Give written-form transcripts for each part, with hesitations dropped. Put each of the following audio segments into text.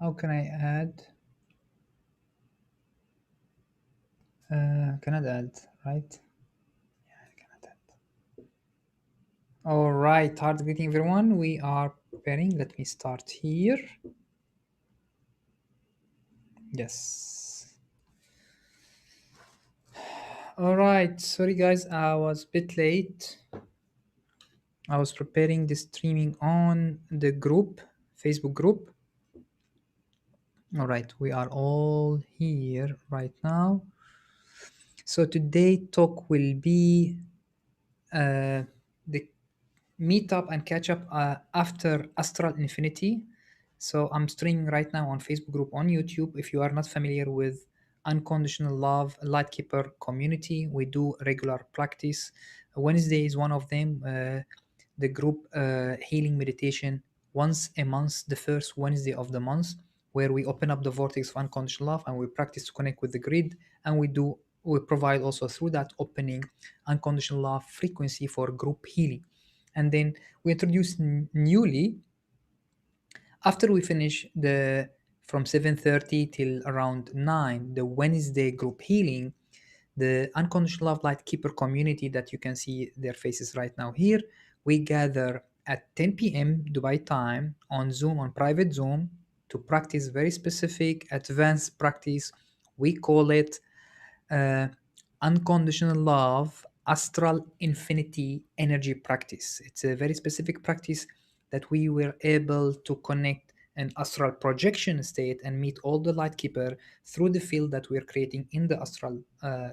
How can I add? Cannot add, right? Yeah, I cannot add. All right, hard greeting everyone. We are preparing. Let me start here. Yes. All right. Sorry, guys. I was a bit late. I was preparing the streaming on the group, Facebook group. All right. We are all here right now. So today talk will be the meet up and catch up after Astral Infinity. So I'm streaming right now on Facebook group on YouTube. If you are not familiar with Unconditional Love Lightkeeper community, we do regular practice. Wednesday is one of them. The group healing meditation once a month, the first Wednesday of the month, where we open up the vortex of unconditional love and we practice to connect with the grid, and we provide also through that opening unconditional love frequency for group healing. And then we introduce newly, after we finish the from 7:30 till around 9, the Wednesday group healing, the unconditional love light keeper community that you can see their faces right now here. We gather at 10 p.m. Dubai time on Zoom, on private Zoom, to practice very specific advanced practice. We call it uh, unconditional love astral infinity energy practice. It's a very specific practice that we were able to connect an astral projection state and meet all the light keeper through the field that we're creating in the astral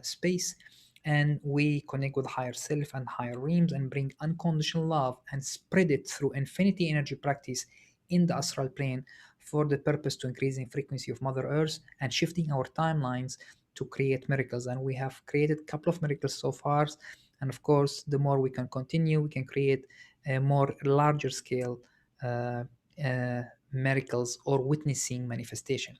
space, and we connect with higher self and higher realms and bring unconditional love and spread it through infinity energy practice in the astral plane, for the purpose to increasing frequency of Mother Earth and shifting our timelines to create miracles. And we have created a couple of miracles so far, and of course the more we can continue, we can create a more larger scale uh, uh, miracles or witnessing manifestation.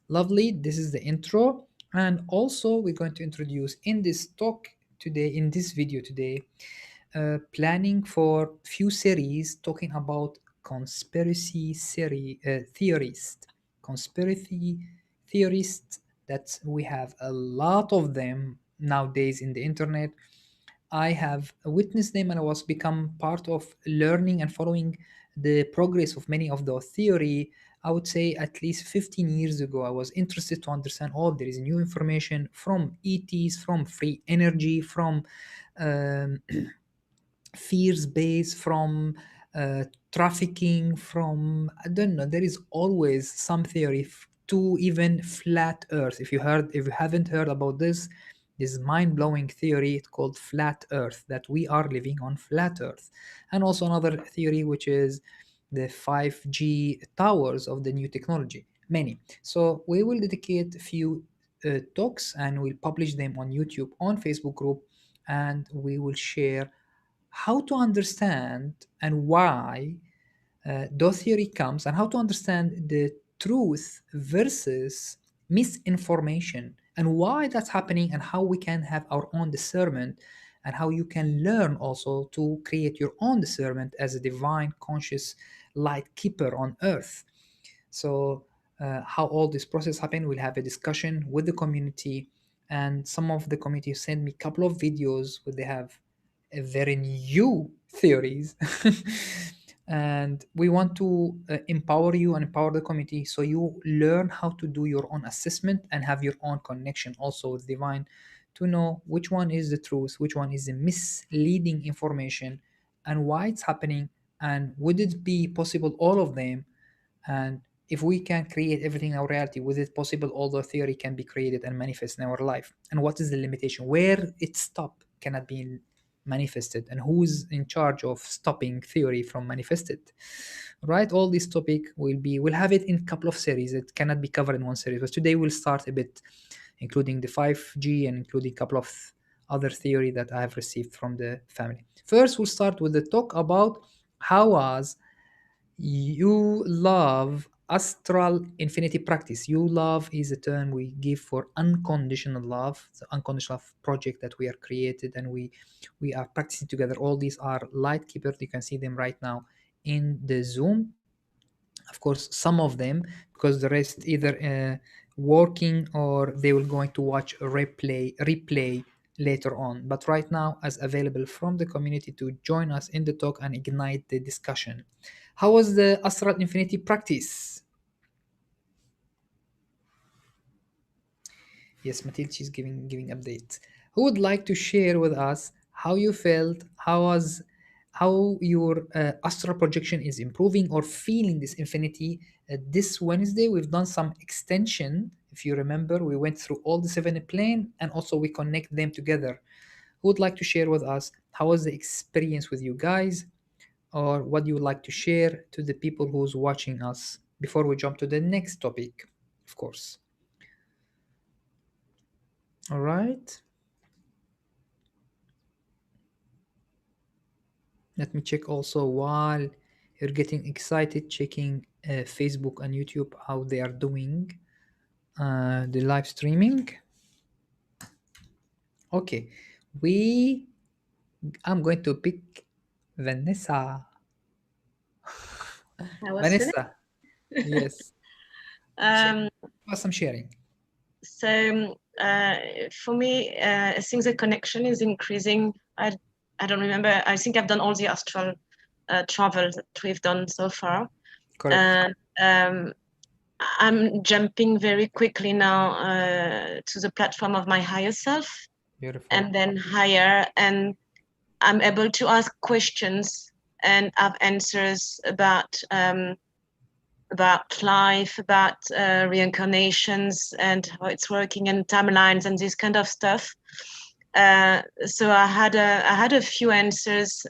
Lovely, this is the intro. And also we're going to introduce in this talk today, in this video today, planning for few series talking about theorists, conspiracy theorists, that we have a lot of them nowadays in the internet. I have witnessed them and I was become part of learning and following the progress of many of those theory. I would say at least 15 years ago, I was interested to understand, oh, there is new information from ETs, from free energy, from um, fears based, from trafficking, from, I don't know, there is always some theory to even flat earth. If you haven't heard about this mind-blowing theory, it's called flat earth, that we are living on flat earth. And also another theory, which is the 5G towers of the new technology, many. So we will dedicate a few talks and we'll publish them on YouTube, on Facebook group, and we will share how to understand and why those theory comes, and how to understand the truth versus misinformation, and why that's happening, and how we can have our own discernment, and how you can learn also to create your own discernment as a divine conscious light keeper on earth. So how all this process happen, we'll have a discussion with the community. And some of the community send me a couple of videos where they have a very new theories. And we want to empower you and empower the community, so you learn how to do your own assessment and have your own connection also with divine, to know which one is the truth, which one is the misleading information, and why it's happening, and would it be possible all of them. And if we can create everything in our reality, was it possible all the theory can be created and manifest in our life? And what is the limitation? Where it stop cannot be manifested, and who's in charge of stopping theory from manifested? Right? All this topic we'll have it in a couple of series. It cannot be covered in one series. But today we'll start a bit, including the 5G and including a couple of other theory that I have received from the family. First, we'll start with the talk about how was you love astral infinity practice. You love is a term we give for unconditional love, the unconditional love project that we are created, and we are practicing together. All these are light keepers. You can see them right now in the Zoom. Of course, some of them, because the rest either working or they will going to watch a replay later on. But right now, as available from the community to join us in the talk and ignite the discussion. How was the Astral Infinity practice? Yes, Mathilde, she's giving updates. Who would like to share with us how you felt? How your astral projection is improving or feeling this infinity? This Wednesday, we've done some extension. If you remember, we went through all the seven plane and also we connect them together. Who would like to share with us how was the experience with you guys, or what you would like to share to the people who's watching us before we jump to the next topic, of course. All right. Let me check also while you're getting excited, checking Facebook and YouTube how they are doing the live streaming. Okay, we I'm going to pick Vanessa. I was finished. Vanessa, yes, share Um, some sharing. so for me, I think the connection is increasing. I don't remember. I think I've done all the astral travel that we've done so far, Correct. and I'm jumping very quickly now to the platform of my higher self, Beautiful. and then higher, and I'm able to ask questions and have answers about life, about reincarnations and how it's working, and timelines and this kind of stuff. So I had a few answers,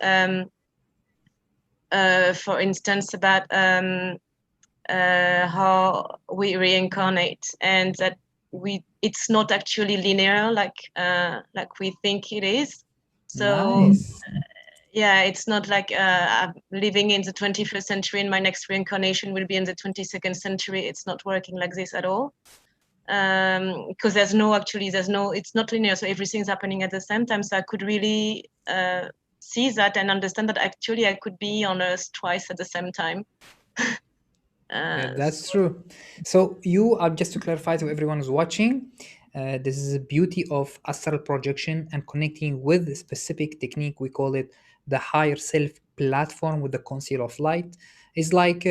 for instance, about how we reincarnate, and that it's not actually linear like we think it is. So Nice. yeah, it's not like I'm living in the 21st century and my next reincarnation will be in the 22nd century. It's not working like this at all. Because there's no, it's not linear. So everything's happening at the same time. So I could really see that and understand that actually I could be on Earth twice at the same time. Yeah, that's So, true. So you are, just to clarify to everyone who's watching, this is the beauty of astral projection and connecting with a specific technique. We call it the higher self platform with the conceal of light. It's like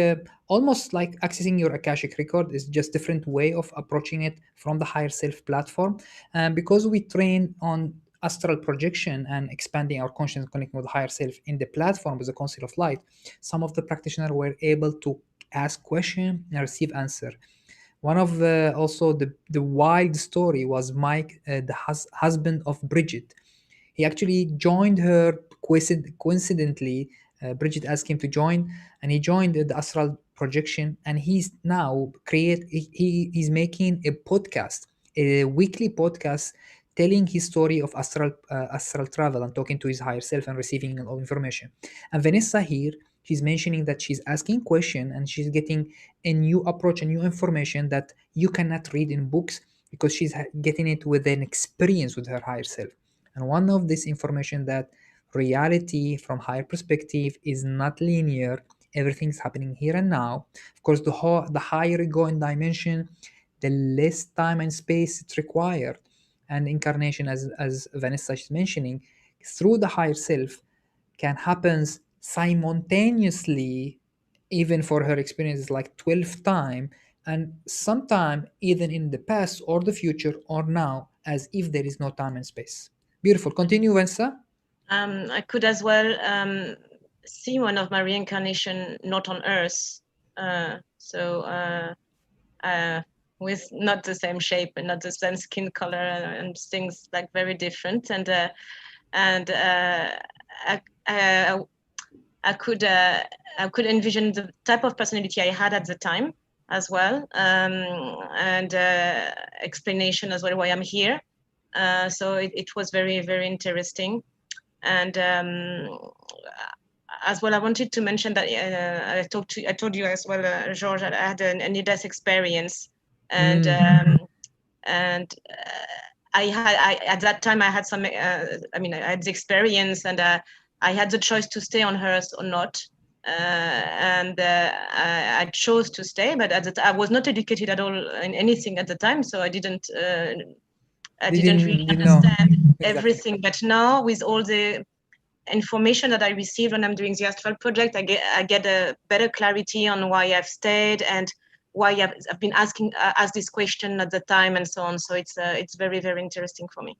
almost like accessing your Akashic record. It's just different way of approaching it from the higher self platform. And because we train on astral projection and expanding our consciousness, connecting with the higher self in the platform with the conceal of light, some of the practitioners were able to ask question and receive answer. One of also the wild story was Mike, the husband of Bridget. He actually joined her coincidentally. Bridget asked him to join, and he joined the astral projection. And he's now he's making a podcast, a weekly podcast, telling his story of astral travel and talking to his higher self and receiving all information. And Vanessa here, she's mentioning that she's asking question and she's getting a new approach, a new information that you cannot read in books, because she's getting it with an experience with her higher self. And one of this information that reality from higher perspective is not linear. Everything's happening here and now. Of course, the higher you go in dimension, the less time and space it's required. And incarnation, as Vanessa is mentioning, through the higher self can happen simultaneously, even for her experiences like 12 time, and sometime even in the past or the future or now, as if there is no time and space. Beautiful. Continue, Vanessa. I could as well see one of my reincarnation not on Earth. So with not the same shape and not the same skin color and things like very different. And I, I, I could envision the type of personality I had at the time as well, and explanation as well why I'm here. So it was very, very interesting. And as well, I wanted to mention that I told you as well, George, I had a near-death experience, and Mm, I at that time I had some, I mean, I had the experience, and I had the choice to stay on Earth or not. and I chose to stay. But I was not educated at all in anything at the time, so I didn't really Didn't know understand exactly. everything. But now, with all the information that I received when I'm doing the Astral project, I get a better clarity on why I've stayed and why I've been asked this question at the time and so on. So it's very, very interesting for me.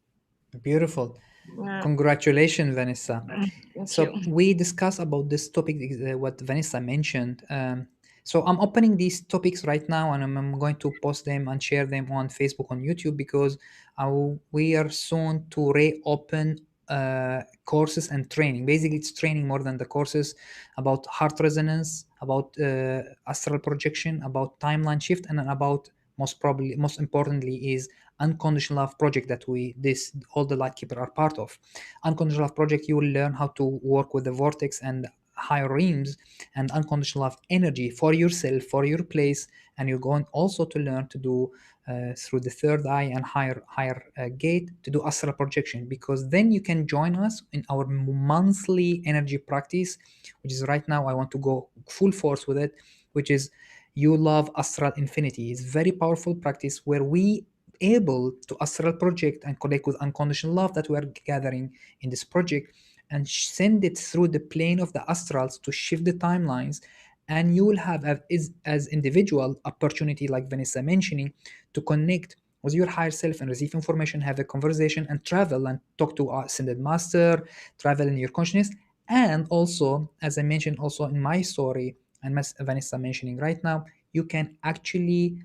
Beautiful. Yeah. Congratulations, Vanessa. Thank you. So we discuss about this topic, what Vanessa mentioned. So I'm opening these topics right now, and I'm going to post them and share them on Facebook, on YouTube, because we are soon to reopen courses and training. Basically, it's training more than the courses, about heart resonance, about astral projection, about timeline shift, and then about, most importantly, is unconditional love project that we this all the light keeper are part of. Unconditional love project, you will learn how to work with the vortex and higher realms and unconditional love energy for yourself, for your place, and you're going also to learn to do through the third eye and higher gate to do astral projection, because then you can join us in our monthly energy practice, which is right now I want to go full force with it, which is you love astral infinity. It's very powerful practice where we able to astral project and connect with unconditional love that we are gathering in this project, and send it through the plane of the astrals to shift the timelines. And you will have, as individual opportunity, like Vanessa mentioning, to connect with your higher self and receive information, have a conversation, and travel and talk to our ascended master, travel in your consciousness. And also, as I mentioned also in my story, and Vanessa mentioning right now, you can actually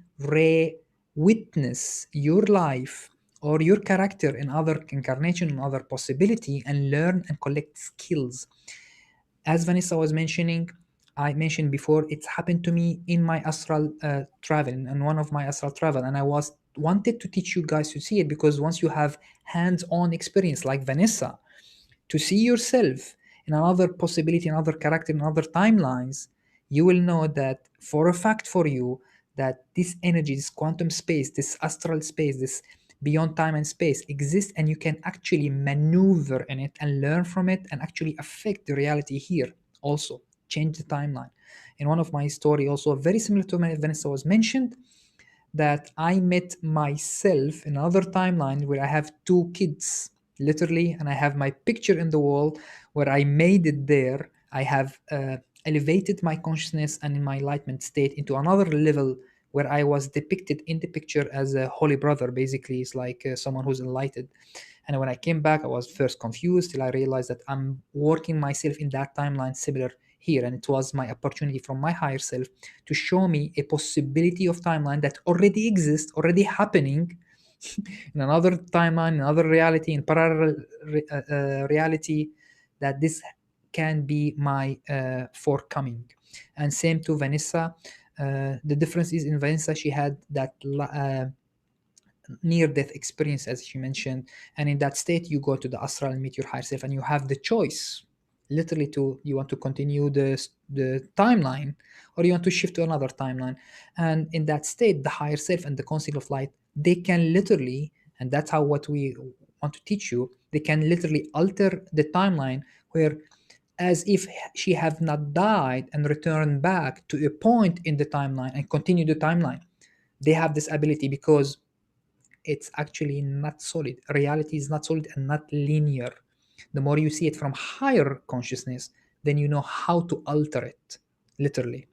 witness your life or your character in other incarnation, in other possibility, and learn and collect skills. As Vanessa was mentioning, I mentioned before, it's happened to me in my astral travel, in one of my astral travel, and I was wanted to teach you guys to see it, because once you have hands-on experience like Vanessa, to see yourself in another possibility, another character, in other timelines, you will know that for a fact for you that this energy, this quantum space, this astral space, this beyond time and space exists, and you can actually maneuver in it and learn from it and actually affect the reality here. Also, change the timeline. In one of my story, also very similar to Vanessa was mentioned, that I met myself in another timeline where I have two kids, literally, and I have my picture in the wall where I made it there. I have elevated my consciousness and in my enlightenment state into another level where I was depicted in the picture as a holy brother. Basically, it's like someone who's enlightened. And when I came back, I was first confused till I realized that I'm working myself in that timeline similar here. And it was my opportunity from my higher self to show me a possibility of timeline that already exists, already happening in another timeline, another reality, in parallel reality, that this can be my forthcoming. And same to Vanessa. The difference is in Vanessa, she had that near death experience, as she mentioned, and in that state you go to the astral and meet your higher self, and you have the choice, literally, to you want to continue the timeline, or you want to shift to another timeline. And in that state, the higher self and the council of light, they can literally, and that's how what we want to teach you, they can literally alter the timeline, where as if she have not died and returned back to a point in the timeline and continue the timeline. They have this ability because it's actually not solid. Reality is not solid and not linear. The more you see it from higher consciousness, then you know how to alter it, literally.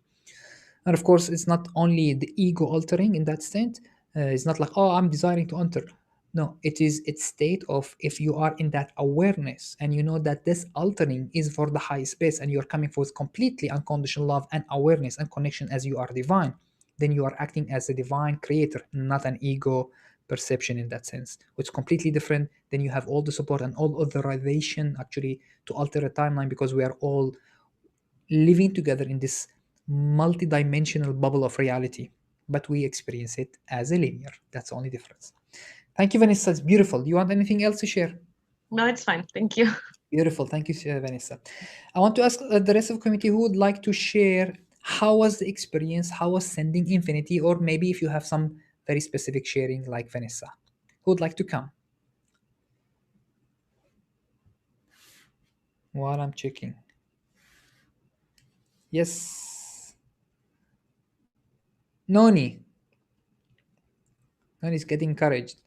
And of course, it's not only the ego altering in that state. It's not like, oh, I'm desiring to enter. No, it is its state of, if you are in that awareness and you know that this altering is for the high space and you're coming forth completely unconditional love and awareness and connection as you are divine, then you are acting as a divine creator, not an ego perception in that sense, which is completely different. Then you have all the support and all authorization actually to alter a timeline, because we are all living together in this multi-dimensional bubble of reality, but we experience it as a linear. That's the only difference. Thank you, Vanessa. It's beautiful. Do you want anything else to share? No, it's fine. Thank you. Beautiful. Thank you, Vanessa. I want to ask the rest of the community who would like to share how was the experience, how was sending infinity, or maybe if you have some very specific sharing like Vanessa. Who would like to come? While I'm checking. Yes. Noni. Noni is getting encouraged.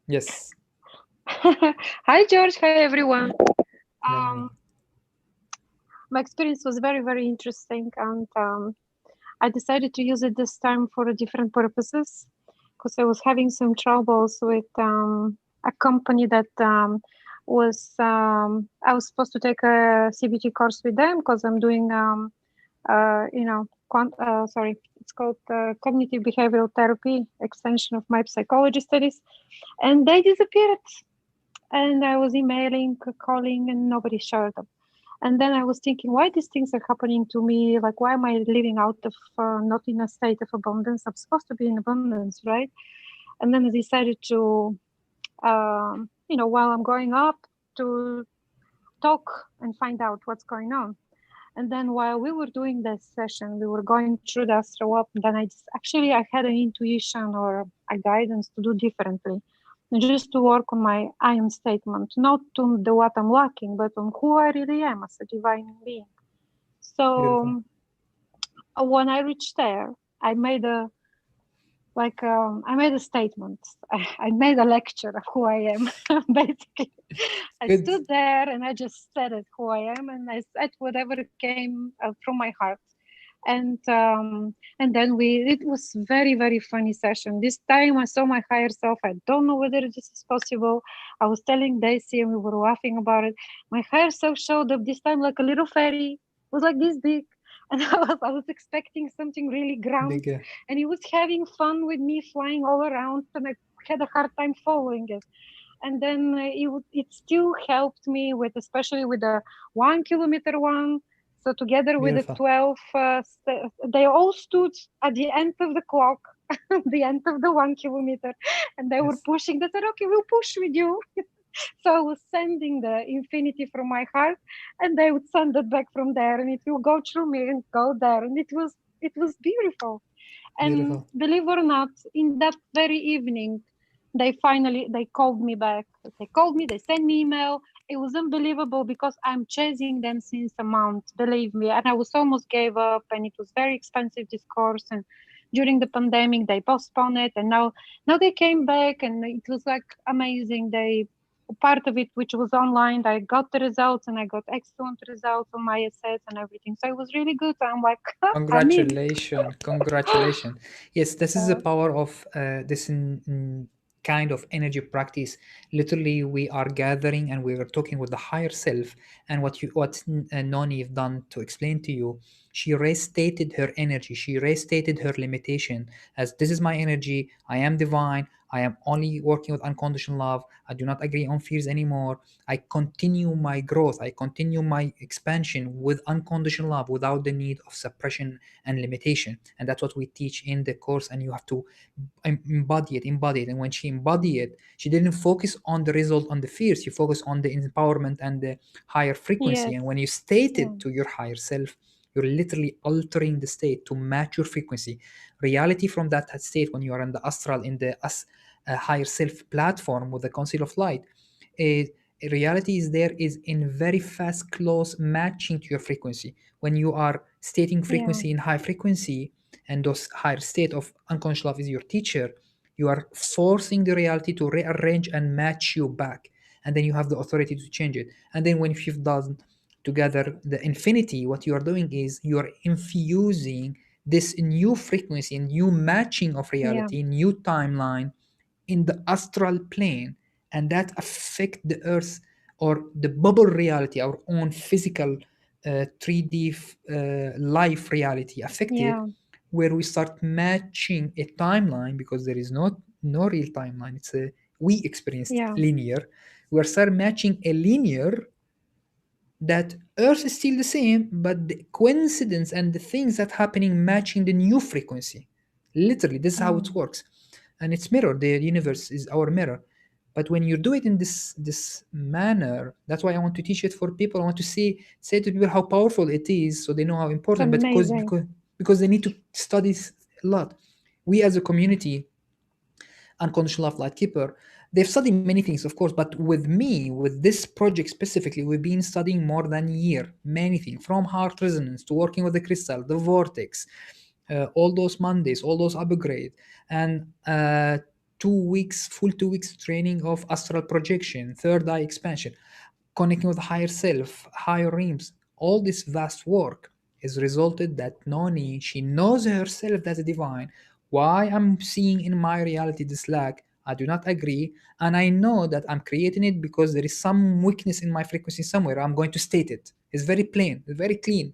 Yes. Hi, George. Hi, everyone. Hello, Um, Noni. my experience was very, very interesting, and I decided to use it this time for different purposes because I was having some troubles with a company that was I was supposed to take a CBT course with them because I'm doing sorry, it's called cognitive behavioral therapy extension of my psychology studies, and they disappeared. And I was emailing, calling, and nobody showed up. And then I was thinking, why these things are happening to me? Like, why am I living out of not in a state of abundance? I'm supposed to be in abundance, right? And then I decided to, while I'm going up, to talk and find out what's going on. And then while we were doing this session, we were going through the astral up. And then I had an intuition or a guidance to do differently, just to work on my I am statement, not to the what I'm lacking, but on who I really am as a divine being. Beautiful. So when I reached there, I made a I made a statement. I made a lecture of who I am. Basically, I Good. stood there and I just said it who I am, and I said whatever came from my heart. And then it was very, very funny session. This time I saw my higher self. I don't know whether this is possible. I was telling Daisy and we were laughing about it. My higher self showed up this time like a little fairy. It was like this big. And I was expecting something really grand, Bigger. and he was having fun with me flying all around, and I had a hard time following it. And then it still helped me with, especially with the 1 kilometer one. So together with the Beautiful. 12, they all stood at the end of the clock, the end of the 1 kilometer, and they were Yes. pushing. They said, "Okay, we'll push with you." So I was sending the infinity from my heart, and they would send it back from there, and it will go through me and go there, and it was beautiful. And Beautiful. believe it or not, in that very evening, they called me back. They called me, they sent me email. It was unbelievable because I'm chasing them since a month, believe me. And I was almost gave up, and it was very expensive, this course. And during the pandemic, they postponed it, and now they came back, and it was like amazing. They part of it, which was online, I got the results, and I got excellent results on my assets and everything. So it was really good. I'm like, I'm in. Congratulations. Congratulations. Yes, this is the So power of this kind of energy practice. Literally, we are gathering and we are talking with the higher self. And what Noni have done to explain to you, she restated her energy. She restated her limitation as this is my energy. I am divine. I am only working with unconditional love. I do not agree on fears anymore. I continue my growth. I continue my expansion with unconditional love without the need of suppression and limitation. And that's what we teach in the course. And you have to embody it. And when she embodied it, she didn't focus on the result, on the fears. She focused on the empowerment and the higher frequency. yes, And when you state yeah, it to your higher self, you're literally altering the state to match your frequency. Reality from that state, when you are in the astral, in the higher self platform with the council of light, is reality is there is in very fast close matching to your frequency. When you are stating yeah, frequency in high frequency, and those higher state of unconscious love is your teacher, you are forcing the reality to rearrange and match you back, and then you have the authority to change it. And then when you've done together the infinity, what you are doing is you are infusing this new frequency, new matching of yeah, reality, new timeline in the astral plane, and that affect the earth or the bubble reality, our own physical 3D life reality affected, yeah, where we start matching a timeline, because there is no real timeline. It's a we experienced yeah, linear. We are start matching a linear that earth is still the same, but the coincidence and the things that happening matching the new frequency. Literally, this is how it mm, works. And it's mirror, the universe is our mirror. But when you do it in this manner, that's why I want to teach it for people. I want to say to people how powerful it is, so they know how it's important. But because amazing. because because they need to study a lot. We as a community, Unconditional Love Lightkeeper, they've studied many things, of course, but with me, with this project specifically, we've been studying more than a year, many things, from heart resonance to working with the crystal, the vortex, all those Mondays, all those upgrade, and 2 weeks, full 2 weeks training of astral projection, third eye expansion, connecting with higher self, higher realms. All this vast work has resulted that Noni, she knows herself as a divine. Why I'm seeing in my reality this lack, I do not agree, and I know that I'm creating it because there is some weakness in my frequency somewhere. I'm going to state it. It's very plain, it's very clean.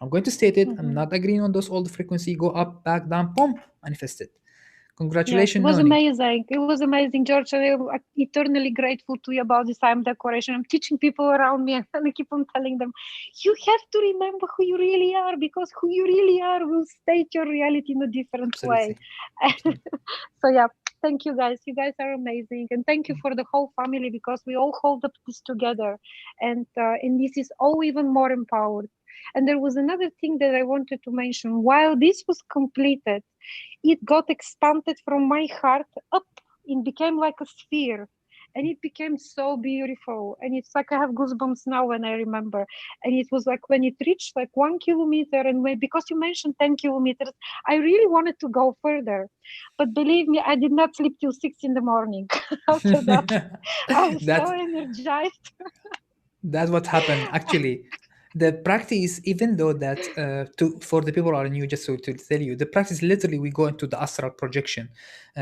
I'm going to state it. I'm Mhm. not agreeing on those old frequency. Go up, back, down, boom, manifest it. Yes, it Congratulations, was Noni. amazing. It was amazing, George. I'm eternally grateful to you about this time decoration. I'm teaching people around me, and I keep on telling them, you have to remember who you really are, because who you really are will state your reality in a different way. Absolutely. Absolutely. So yeah, thank you guys. You guys are amazing, and thank you for the whole family, because we all hold up this together, and this is all even more empowered. And there was another thing that I wanted to mention. While this was completed, it got expanded from my heart up. It became like a sphere, and it became so beautiful. And it's like I have goosebumps now when I remember. And it was like when it reached like 1 kilometer, and because you mentioned 10 kilometers, I really wanted to go further. But believe me, I did not sleep till 6 in the morning. After that, I was so that energized. that's what happened actually. The practice, even though that to for the people who are new, just to tell you, the practice literally we go into the astral projection.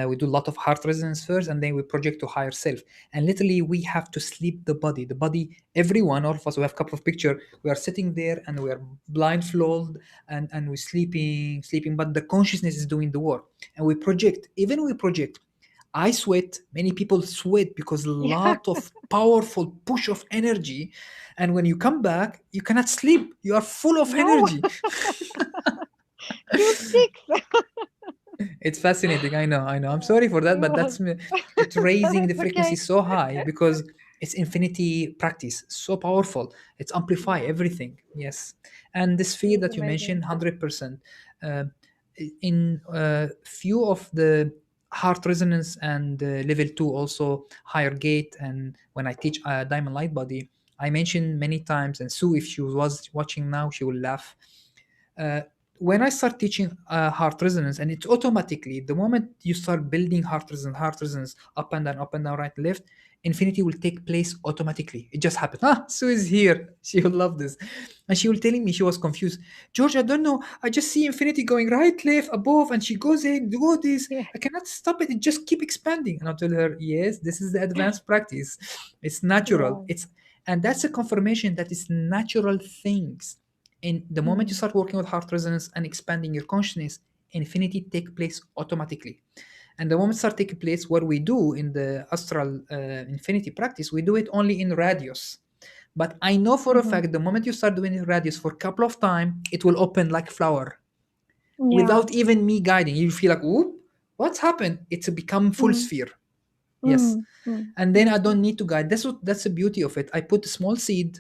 We do a lot of heart resonance first, and then we project to higher self. And literally, we have to sleep the body. The body, everyone, all of us, we have a couple of picture. We are sitting there and we are blindfolded, and we're sleeping, but the consciousness is doing the work, and we project. Even we project. I sweat. Many people sweat because a Yeah, lot of powerful push of energy, and when you come back, you cannot sleep. You are full of no, energy. till 6. It's fascinating. I know. I know. I'm sorry for that, It but was. that's me. It's raising the It's frequency okay. so high because it's infinity practice, so powerful. It's amplify Yeah, everything. Yes, and this it fear was that you mentioned, amazing. 100%. Uh, in few of the heart resonance and level two, also higher gate, and when I teach diamond light body, I mentioned many times, and Sue, if she was watching now, she will laugh. uh, when I start teaching heart resonance, and it's automatically the moment you start building heart resonance, up and down, right, left, infinity will take place automatically. It just happened. Ah, Sue is here. She will love this. And she was telling me she was confused. George, I don't know. I just see infinity going right, left, above, and she goes in, do this. Yeah, I cannot stop it. It just keep expanding. And I tell her, yes, this is the advanced practice. It's natural. yeah. And that's a confirmation that it's natural things. And the moment you Mm, start working with heart resonance and expanding your consciousness, infinity take place automatically. And the moment start taking place, what we do in the astral infinity practice, we do it only in radius. But I know for a mhm. fact the moment you start doing it radius for a couple of times, it will open like flower Yeah. without even me guiding. You feel like, whoop, what's happened? It's become full Mm, sphere. Yes. mm, mm. And then I Yes, don't yes. need to guide. That's the beauty of it. I put a small seed,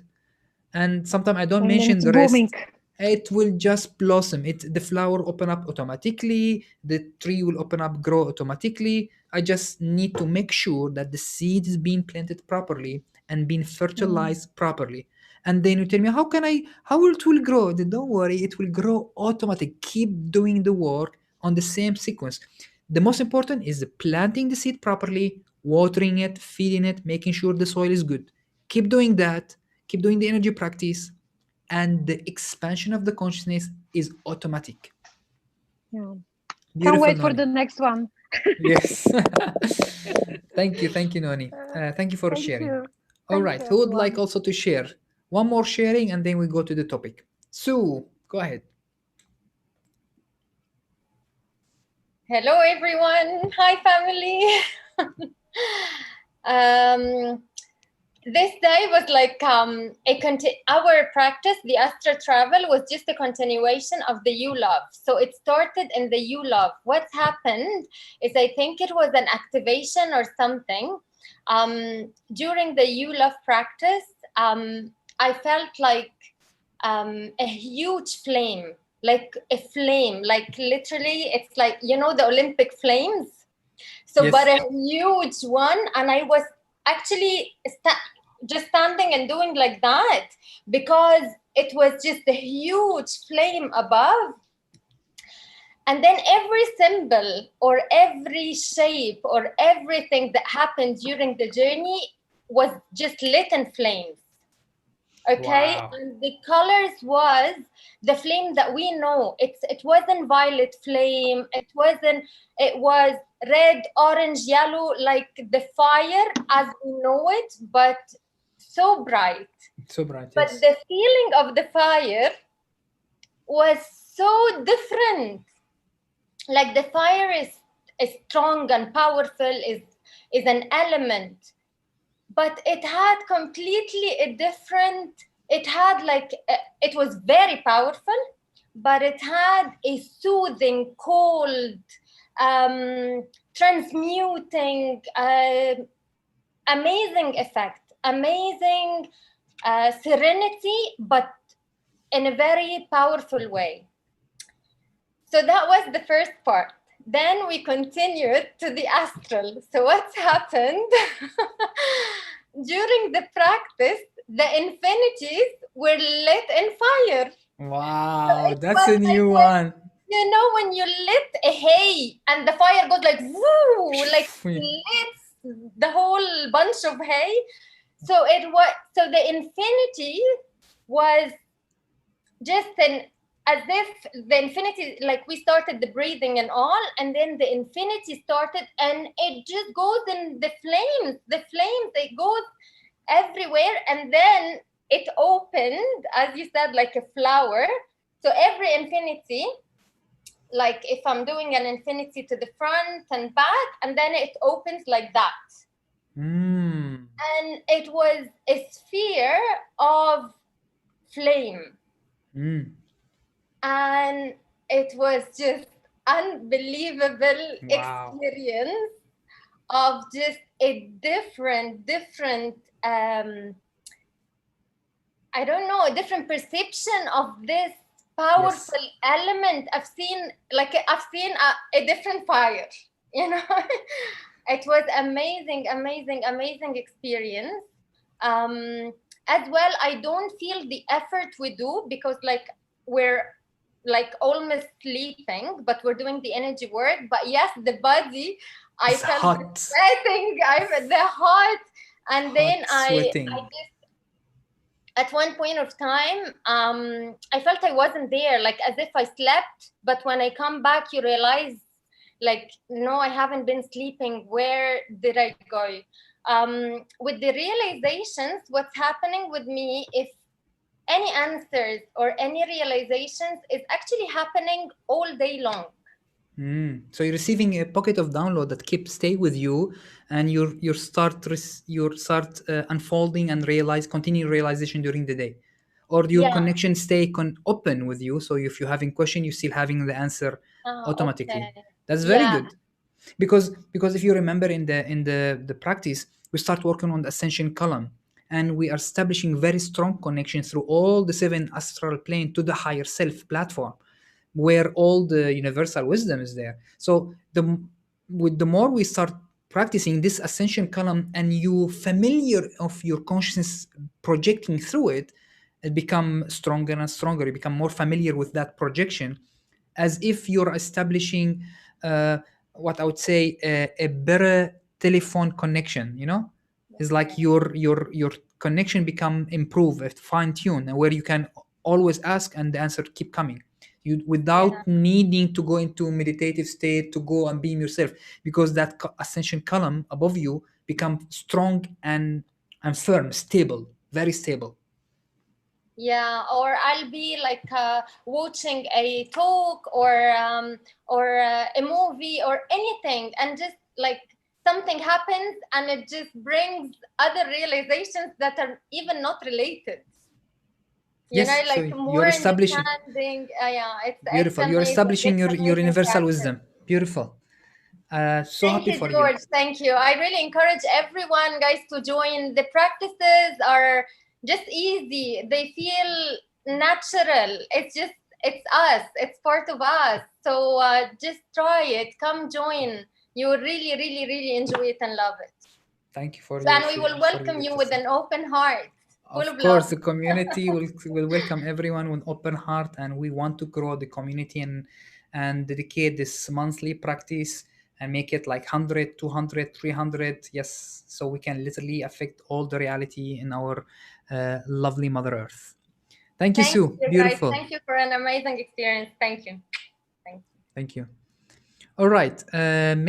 and sometimes I don't And then mention it's the booming. rest. It will just blossom. The flower open up automatically. The tree will open up, grow automatically. I just need to make sure that the seed is being planted properly and being Mm, fertilized properly. And then you tell me, how it will grow? Then don't worry, it will grow automatic. Keep doing the work on the same sequence. The most important is planting the seed properly, watering it, feeding it, making sure the soil is good. Keep doing that. Keep doing the energy practice, and the expansion of the consciousness is automatic. yeah. Can't Beautiful, wait for the Noni. next one. Yes. Thank you, Noni. Thank you for Thank sharing. you. All Thank right, you, who would like everyone. also to share? One more sharing, and then we go to the topic. Sue, go ahead. Hello, everyone. Hi, family. um, this day was like our practice, the Astral travel, was just a continuation of the ULOVE. So it started in the ULOVE. What's happened is I think it was an activation or something. During the ULOVE practice, I felt like a huge flame, like a flame, like literally, it's like, the Olympic flames. So, Yes. but a huge one, and I was actually just standing and doing like that because it was just a huge flame above. And then every symbol or every shape or everything that happened during the journey was just lit in flames. Okay, Wow. and the colors was the flame that we know. It wasn't violet flame. It was red, orange, yellow, like the fire as we know it, but so bright. So bright. But Yes. the feeling of the fire was so different. Like the fire is strong and powerful, is an element, but it had completely a different, it had like it was very powerful, but it had a soothing, cold, transmuting, amazing effect, amazing serenity, but in a very powerful way. So that was the first part. Then we continued to the astral. So what's happened? During the practice, the infinities were lit in fire. Wow, It that's was a like new one. you know when you lit a hay and the fire goes like woo, like lit the whole bunch of hay. So the infinity was just as if the infinity, like we started the breathing and all, and then the infinity started, and it just goes in the flames, it goes everywhere, and then it opened, as you said, like a flower. So every infinity, like if I'm doing an infinity to the front and back, and then it opens like that. Mm. And it was a sphere of flame. Mm. And it was just unbelievable Wow. experience of just a different I don't know, a different perception of this powerful element. I've seen a different fire, you know. It was amazing experience. As well, I don't feel the effort we do because like we're like almost sleeping, but we're doing the energy work. But yes, the body, I It's felt hot. the sweating, the hot, and then Sweating. I just at one point of time, I felt I wasn't there, like as if I slept. But when I come back, you realize, like, no, I haven't been sleeping. Where did I go? With the realizations, what's happening with me, if any answers or any realizations is actually happening all day long. So you're receiving a pocket of download that keeps stay with you, and you start unfolding and continue realization during the day, or your Yeah. connection stay open with you. So if you're having question, you still having the answer automatically. Okay. That's very Yeah. good, because if you remember in the practice, we start working on the ascension column, and we are establishing very strong connection through all the 7 astral plane to the higher self platform, where all the universal wisdom is there. So the more we start practicing this ascension column, and you familiar of your consciousness projecting through it, it become stronger and stronger. You become more familiar with that projection, as if you're establishing what I would say a better telephone connection. It's like your connection become improved, fine-tuned, and where you can always ask and the answer keep coming, without needing to go into meditative state to go and beam yourself, because that ascension column above you become strong and firm, stable, very stable. Yeah, or I'll be like watching a talk or a movie or anything, and just like something happens, and it just brings other realizations that are even not related. Yes, Like so more you're establishing. understanding. Yeah, it's Beautiful. You're amazing. establishing It's your amazing universal practice. wisdom. Beautiful. So Thank happy you, for you. George. Thank you. I really encourage everyone, guys, to join. The practices are just easy. They feel natural. It's us. It's part of us. So just try it. Come join. You will really, really, really enjoy it and love it. Thank you for So, your and we will welcome you with an open heart. Of course, the community will welcome everyone with open heart, and we want to grow the community and dedicate this monthly practice and make it like 100, 200, 300. Yes, so we can literally affect all the reality in our lovely Mother Earth. Thank you, Sue. You Beautiful. guys. Thank you for an amazing experience. Thank you. Thank you. Thank you. All right.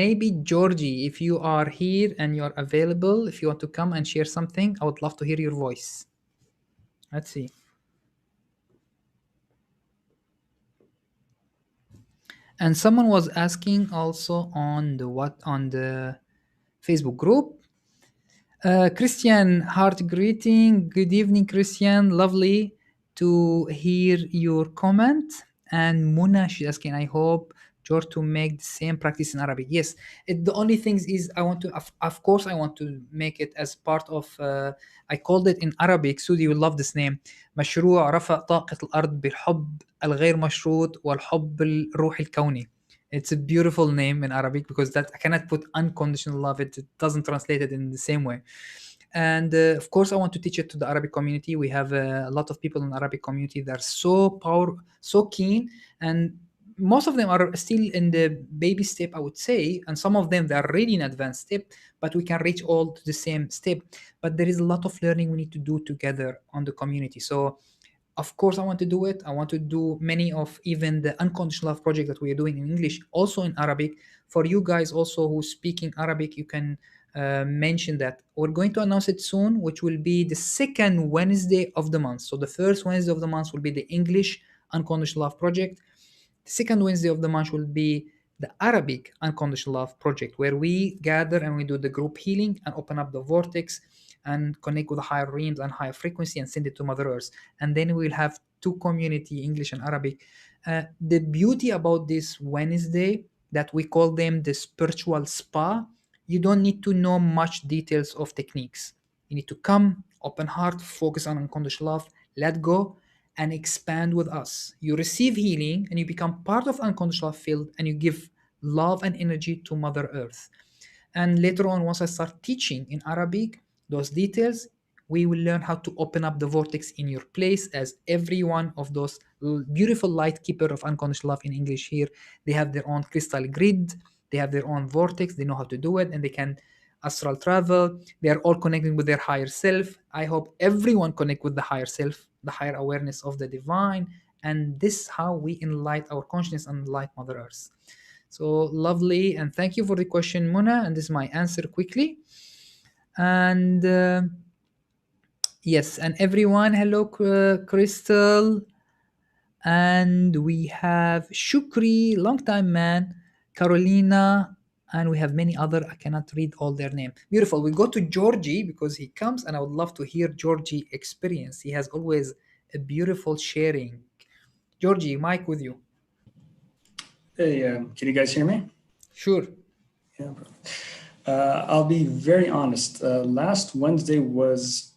Maybe Georgie, if you are here and you're available, if you want to come and share something, I would love to hear your voice. Let's see. And someone was asking also on the Facebook group. Christian, heart greeting. Good evening, Christian. Lovely to hear your comment. And Muna, she's asking, I hope George to make the same practice in Arabic. Yes, the only thing is I want to, of course, I want to make it as part of, I called it in Arabic, Sudi, you will love this name, مشروع رفع طاقة الأرض بالحب الغير مشروط والحب الروحي الكوني. It's a beautiful name in Arabic because that I cannot put unconditional love. It doesn't translate it in the same way. And of course, I want to teach it to the Arabic community. We have a lot of people in the Arabic community that are so keen, and most of them are still in the baby step, I would say, and some of them they are really in advanced step, but we can reach all to the same step. But there is a lot of learning we need to do together on the community. So of course I want to do it. I want to do many of even the unconditional love project that we are doing in English, also in Arabic. For you guys also who speaking Arabic, you can mention that. We're going to announce it soon, which will be the second Wednesday of the month. So the first Wednesday of the month will be the English unconditional love project. The second Wednesday of the month will be the Arabic Unconditional Love Project, where we gather and we do the group healing and open up the vortex and connect with the higher realms and higher frequency and send it to Mother Earth. And then we'll have two community, English and Arabic. The beauty about this Wednesday that we call them the spiritual spa, you don't need to know much details of techniques. You need to come, open heart, focus on unconditional love, let go, and expand with us. You receive healing and you become part of unconditional field and you give love and energy to Mother Earth. And later on, once I start teaching in Arabic, those details, we will learn how to open up the vortex in your place, as every one of those beautiful light keeper of unconditional love in English here, they have their own crystal grid, they have their own vortex, they know how to do it, and they can astral travel. They are all connecting with their higher self. I hope everyone connect with the higher self, the higher awareness of the divine, and this is how we enlighten our consciousness and enlighten Mother Earth. So lovely, and thank you for the question, Muna, and this is my answer quickly. And yes, and everyone, hello, Crystal, and we have Shukri, long time man, Carolina, and we have many other. I cannot read all their name. Beautiful. We go to Georgie because he comes, and I would love to hear Georgie experience. He has always a beautiful sharing. Georgie, mic with you. Hey, can you guys hear me? Sure. Yeah. I'll be very honest. Last Wednesday was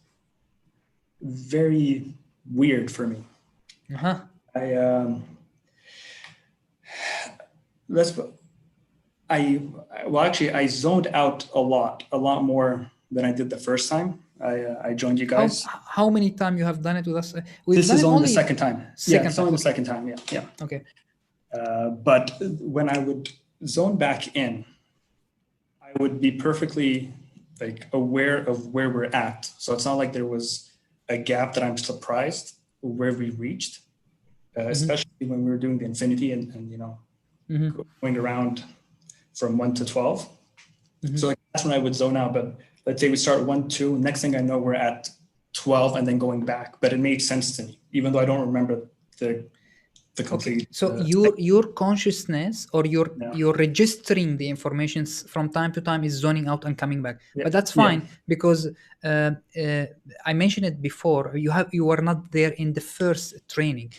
very weird for me. Uh-huh. I zoned out a lot more than I did the first time I joined you guys. How many times you have done it with us? This is only the second time. Second only the second time. Yeah. Okay. But when I would zone back in, I would be perfectly like aware of where we're at. So it's not like there was a gap that I'm surprised where we reached, especially when we were doing the infinity and you know, going around from 1 to 12. So like, that's when I would zone out. But let's say we start 1, 2, next thing I know, we're at 12 and then going back. But it made sense to me, even though I don't remember the complete. Okay. So your consciousness or you're registering the information from time to time is zoning out and coming back. Yeah. But that's fine because I mentioned it before. You were not there in the first training.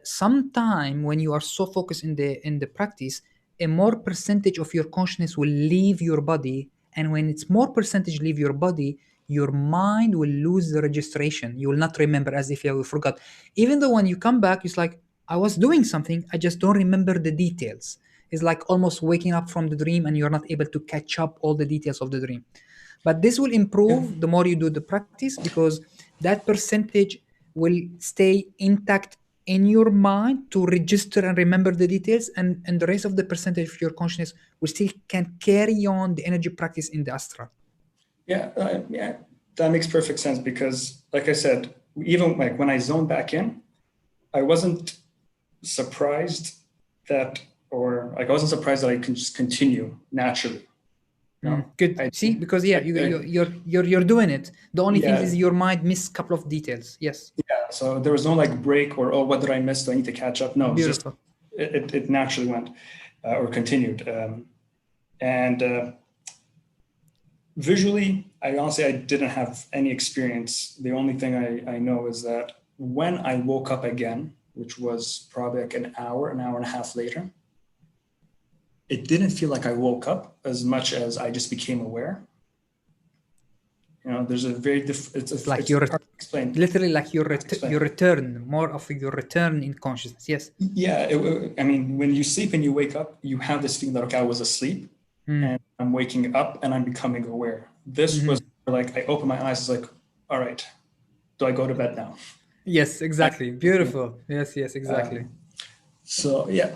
Sometime when you are so focused in the practice, a more percentage of your consciousness will leave your body, and when it's more percentage leave your body, your mind will lose the registration. You will not remember, as if you forgot. Even though when you come back, it's like, I was doing something, I just don't remember the details. is like almost waking up from the dream and you're not able to catch up all the details of the dream. But this will improve the more you do the practice, because that percentage will stay intact in your mind to register and remember the details, and the rest of the percentage of your consciousness will still can carry on the energy practice in the astral. Yeah, that makes perfect sense, because like I said, even like when I zoned back in, I wasn't surprised that, or like I wasn't surprised that I can just continue naturally. No, Good. See, because you're doing it. The only thing is your mind missed a couple of details. Yes. Yeah. So there was no like break or, oh, what did I miss? Do I need to catch up? No, beautiful. It naturally went or continued. And visually, I didn't have any experience. The only thing I know is that when I woke up again, which was probably like an hour and a half later, it didn't feel like I woke up as much as I just became aware. You know, there's a very different. It's like your literally like your return, more of your return in consciousness. Yes. Yeah, I mean, when you sleep and you wake up, you have this feeling that, okay, I was asleep and I'm waking up and I'm becoming aware. This was like I opened my eyes. It's like, all right, do I go to bed now? Yes, exactly. Beautiful. Yes, exactly. So yeah,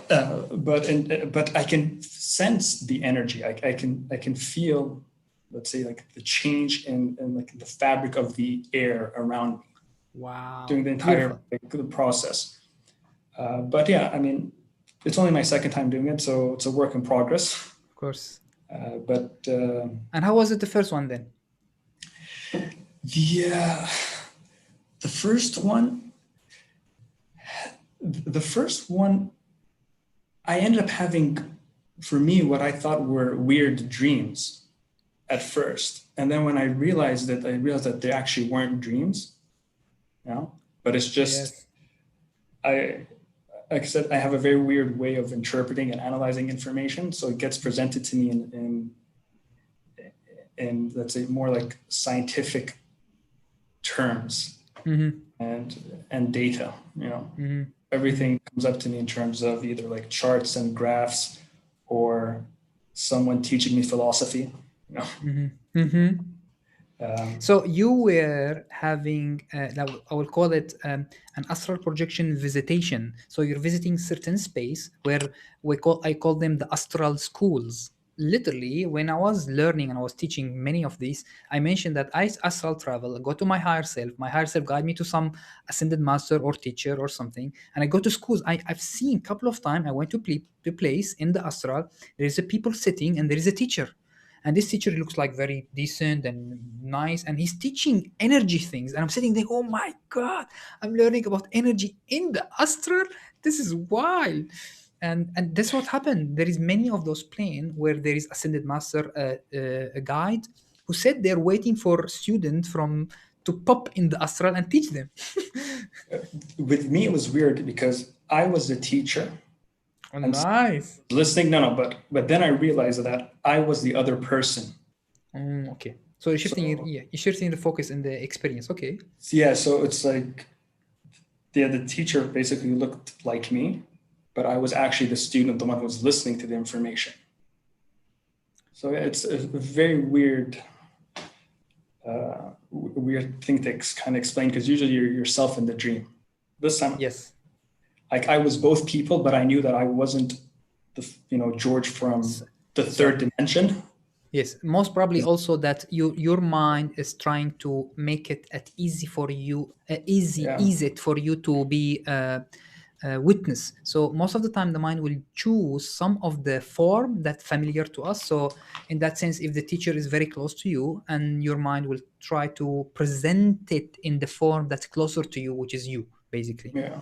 but I can sense the energy. I can feel, let's say, like the change in like the fabric of the air around me. Wow. During the entire the process. But yeah, I mean, it's only my second time doing it, so it's a work in progress. Of course. And how was it the first one then? Yeah, the first one, I ended up having, for me, what I thought were weird dreams at first. And then when I realized that they actually weren't dreams, you know, but it's just, like I said, I have a very weird way of interpreting and analyzing information. So it gets presented to me in let's say, more like scientific terms and data, you know. Everything comes up to me in terms of either like charts and graphs or someone teaching me philosophy, you know. So you were having, I will call it an astral projection visitation. So you're visiting certain space where I call them the astral schools. Literally, when I was learning and I was teaching many of these, I mentioned that I astral travel, go to my higher self guide me to some ascended master or teacher or something, and I go to schools. I've seen a couple of times, I went to the place in the astral, there is a people sitting and there is a teacher. And this teacher looks like very decent and nice, and he's teaching energy things. And I'm sitting there, oh my God, I'm learning about energy in the astral. This is wild. And that's what happened. There is many of those planes where there is ascended master, a guide, who said they're waiting for students to pop in the astral and teach them. With me, it was weird because I was the teacher. Oh, nice. Listening, but then I realized that I was the other person. Okay. So you're shifting the focus in the experience. Okay. Yeah. So it's like, the teacher basically looked like me, but I was actually the student, the one who was listening to the information. So it's a very weird thing to kind of explain, because usually you're yourself in the dream. This time, yes, like I was both people, but I knew that I wasn't George from the third dimension. Yes, most probably also that your mind is trying to make it easy for you, easy it for you to be witness. So most of the time the mind will choose some of the form that's familiar to us. So in that sense, if the teacher is very close to you, and your mind will try to present it in the form that's closer to you, which is you, basically. Yeah.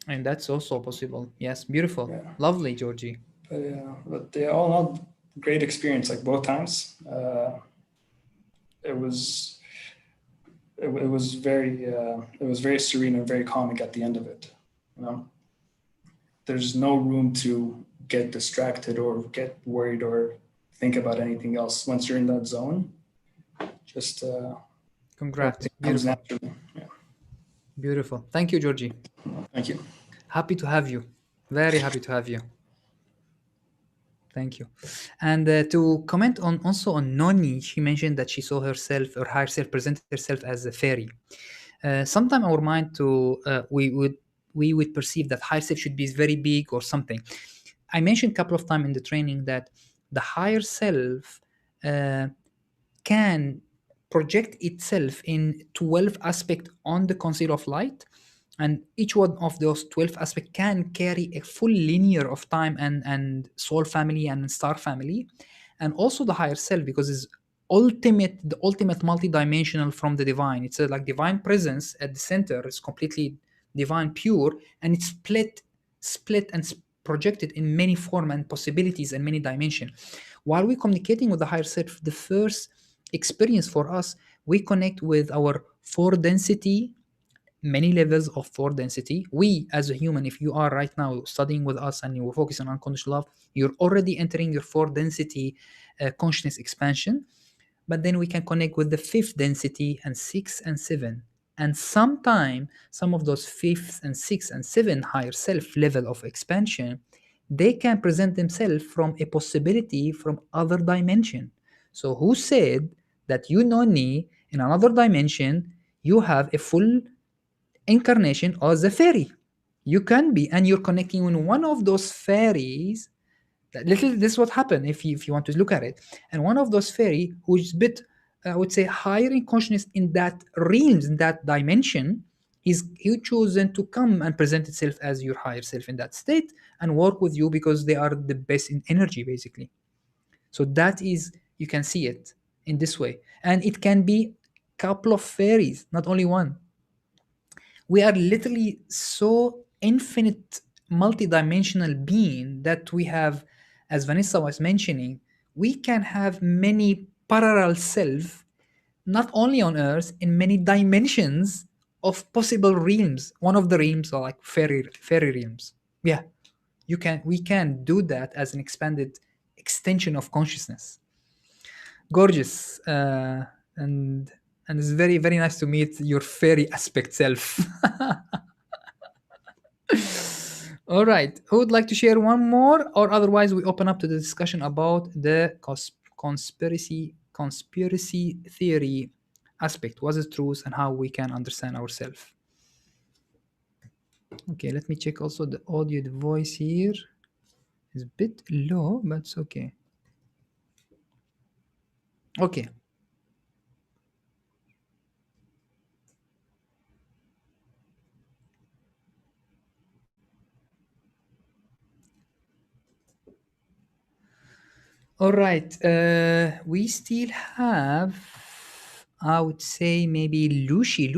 And that's also possible. Yes, beautiful. Yeah. Lovely, Georgie. But they all had great experience, like both times. It was very serene and very calming at the end of it. You know, there's no room to get distracted or get worried or think about anything else. Once you're in that zone, just congrats. Beautiful. Naturally. Yeah. Beautiful. Thank you, Georgie. Thank you. Happy to have you. Very happy to have you. Thank you. And to comment on also on Noni, she mentioned that she saw herself or higher self present herself as a fairy. Sometimes our mind we would perceive that higher self should be very big or something. I mentioned a couple of times in the training that the higher self uh, can project itself in 12 aspects on the conceal of light, and each one of those 12 aspects can carry a full linear of time and soul family and star family, and also the higher self, because it's the ultimate multidimensional from the divine. It's a, like divine presence at the center. It's completely divine, pure, and it's split and projected in many form and possibilities and many dimensions. While we're communicating with the higher self, the first experience for us, we connect with our four density, many levels of four density. We as a human, if you are right now studying with us and you're focusing on unconditional love, you're already entering your four density consciousness expansion. But then we can connect with the fifth density and six and seven. And sometime some of those fifth and sixth and seven higher self level of expansion, they can present themselves from a possibility from other dimension. So who said that you Noni in another dimension you have a full incarnation as a fairy? You can be, and you're connecting with one of those fairies. This is what happened if you want to look at it. And one of those fairy who's a bit, I would say, higher in consciousness in that realms, in that dimension, he chosen to come and present itself as your higher self in that state and work with you because they are the best in energy, basically. So that is, you can see it in this way, and it can be couple of fairies, not only one. We are literally so infinite multidimensional being that we have, as Vanessa was mentioning, we can have many parallel self, not only on earth, in many dimensions of possible realms. One of the realms are like fairy realms. Yeah, we can do that as an expanded extension of consciousness. Gorgeous. And it's very, very nice to meet your fairy aspect self. All right. Who would like to share one more, or otherwise we open up to the discussion about the conspiracy theory aspect. What is truth and how we can understand ourselves? Okay, let me check also the audio. The voice here is a bit low, but it's okay. Okay. All right. We still have, I would say, maybe Lucia.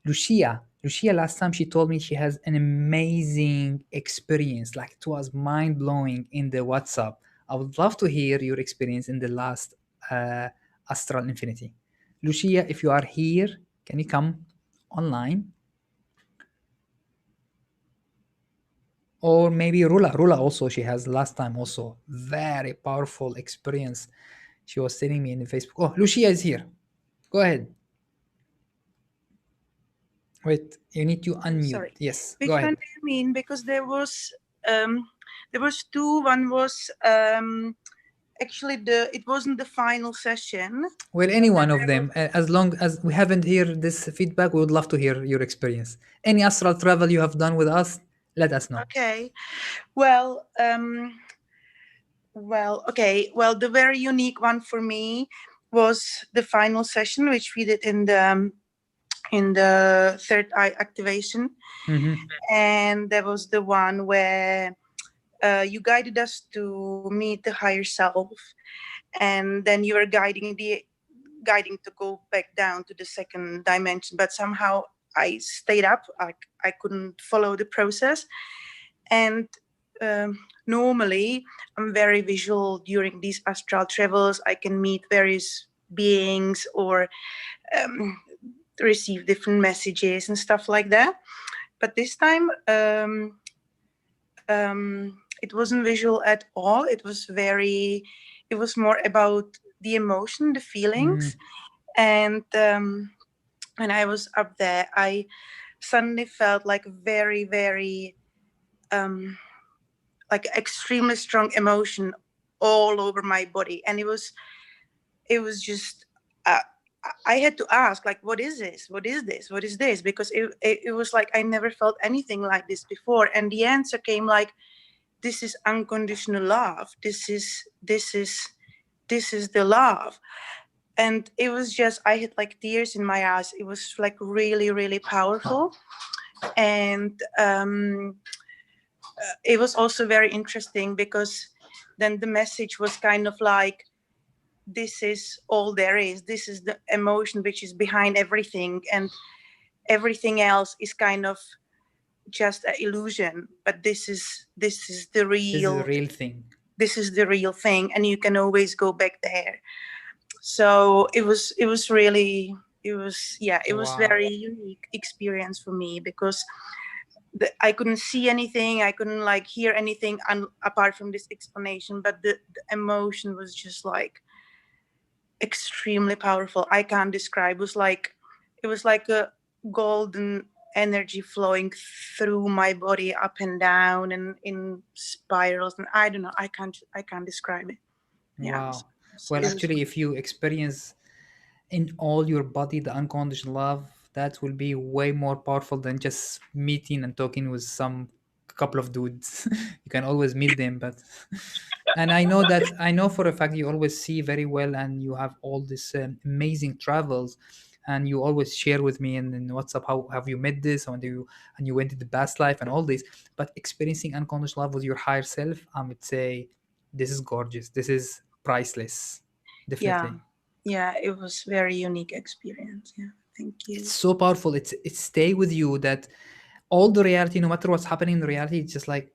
Lucia, last time she told me she has an amazing experience. Like it was mind blowing in the WhatsApp. I would love to hear your experience in the last Astral Infinity. Lucia, if you are here, can you come online? Or maybe Rula also, she has last time also very powerful experience. She was telling me in the Facebook. Oh, Lucia is here. Go ahead. Wait, you need to unmute. Sorry. Yes, Which go one ahead. do you mean? Because there was two. One was actually it wasn't the final session. Well, any one of them, as long as we haven't heard this feedback, we would love to hear your experience. Any astral travel you have done with us, let us know. Okay. Well, okay. Well, the very unique one for me was the final session, which we did in the third eye activation. Mm-hmm. And that was the one where you guided us to meet the higher self, and then you were guiding to go back down to the second dimension. But somehow I stayed up. I couldn't follow the process. And normally I'm very visual during these astral travels. I can meet various beings or receive different messages and stuff like that. But this time it wasn't visual at all. It was more about the emotion, the feelings. And when I was up there, I suddenly felt like very, very like extremely strong emotion all over my body, and it was just I had to ask, like, what is this? What is this? What is this? Because it was like I never felt anything like this before, and the answer came like, this is unconditional love. This is the love. And it was just, I had like tears in my eyes. It was like really, really powerful. And it was also very interesting because then the message was kind of like, this is all there is. This is the emotion which is behind everything, and everything else is kind of just an illusion. But this is the real thing. This is the real thing, and you can always go back there. So it was really, it was Wow. very unique experience for me, because I couldn't see anything, I couldn't like hear anything apart from this explanation, but the emotion was just like extremely powerful. I can't describe. It was like a golden energy flowing through my body, up and down and in spirals, and I don't know, I can't describe it. Wow. Well, actually, if you experience in all your body the unconditional love, that will be way more powerful than just meeting and talking with some couple of dudes. You can always meet them, but and I know for a fact you always see very well, and you have all these amazing travels, and you always share with me in WhatsApp how have you met this, and you went to the past life and all this. But experiencing unconditional love with your higher self, I would say this is gorgeous. This is priceless. Definitely. Yeah, it was very unique experience. Yeah, thank you. It's so powerful. It stay with you, that all the reality, no matter what's happening in reality, it's just like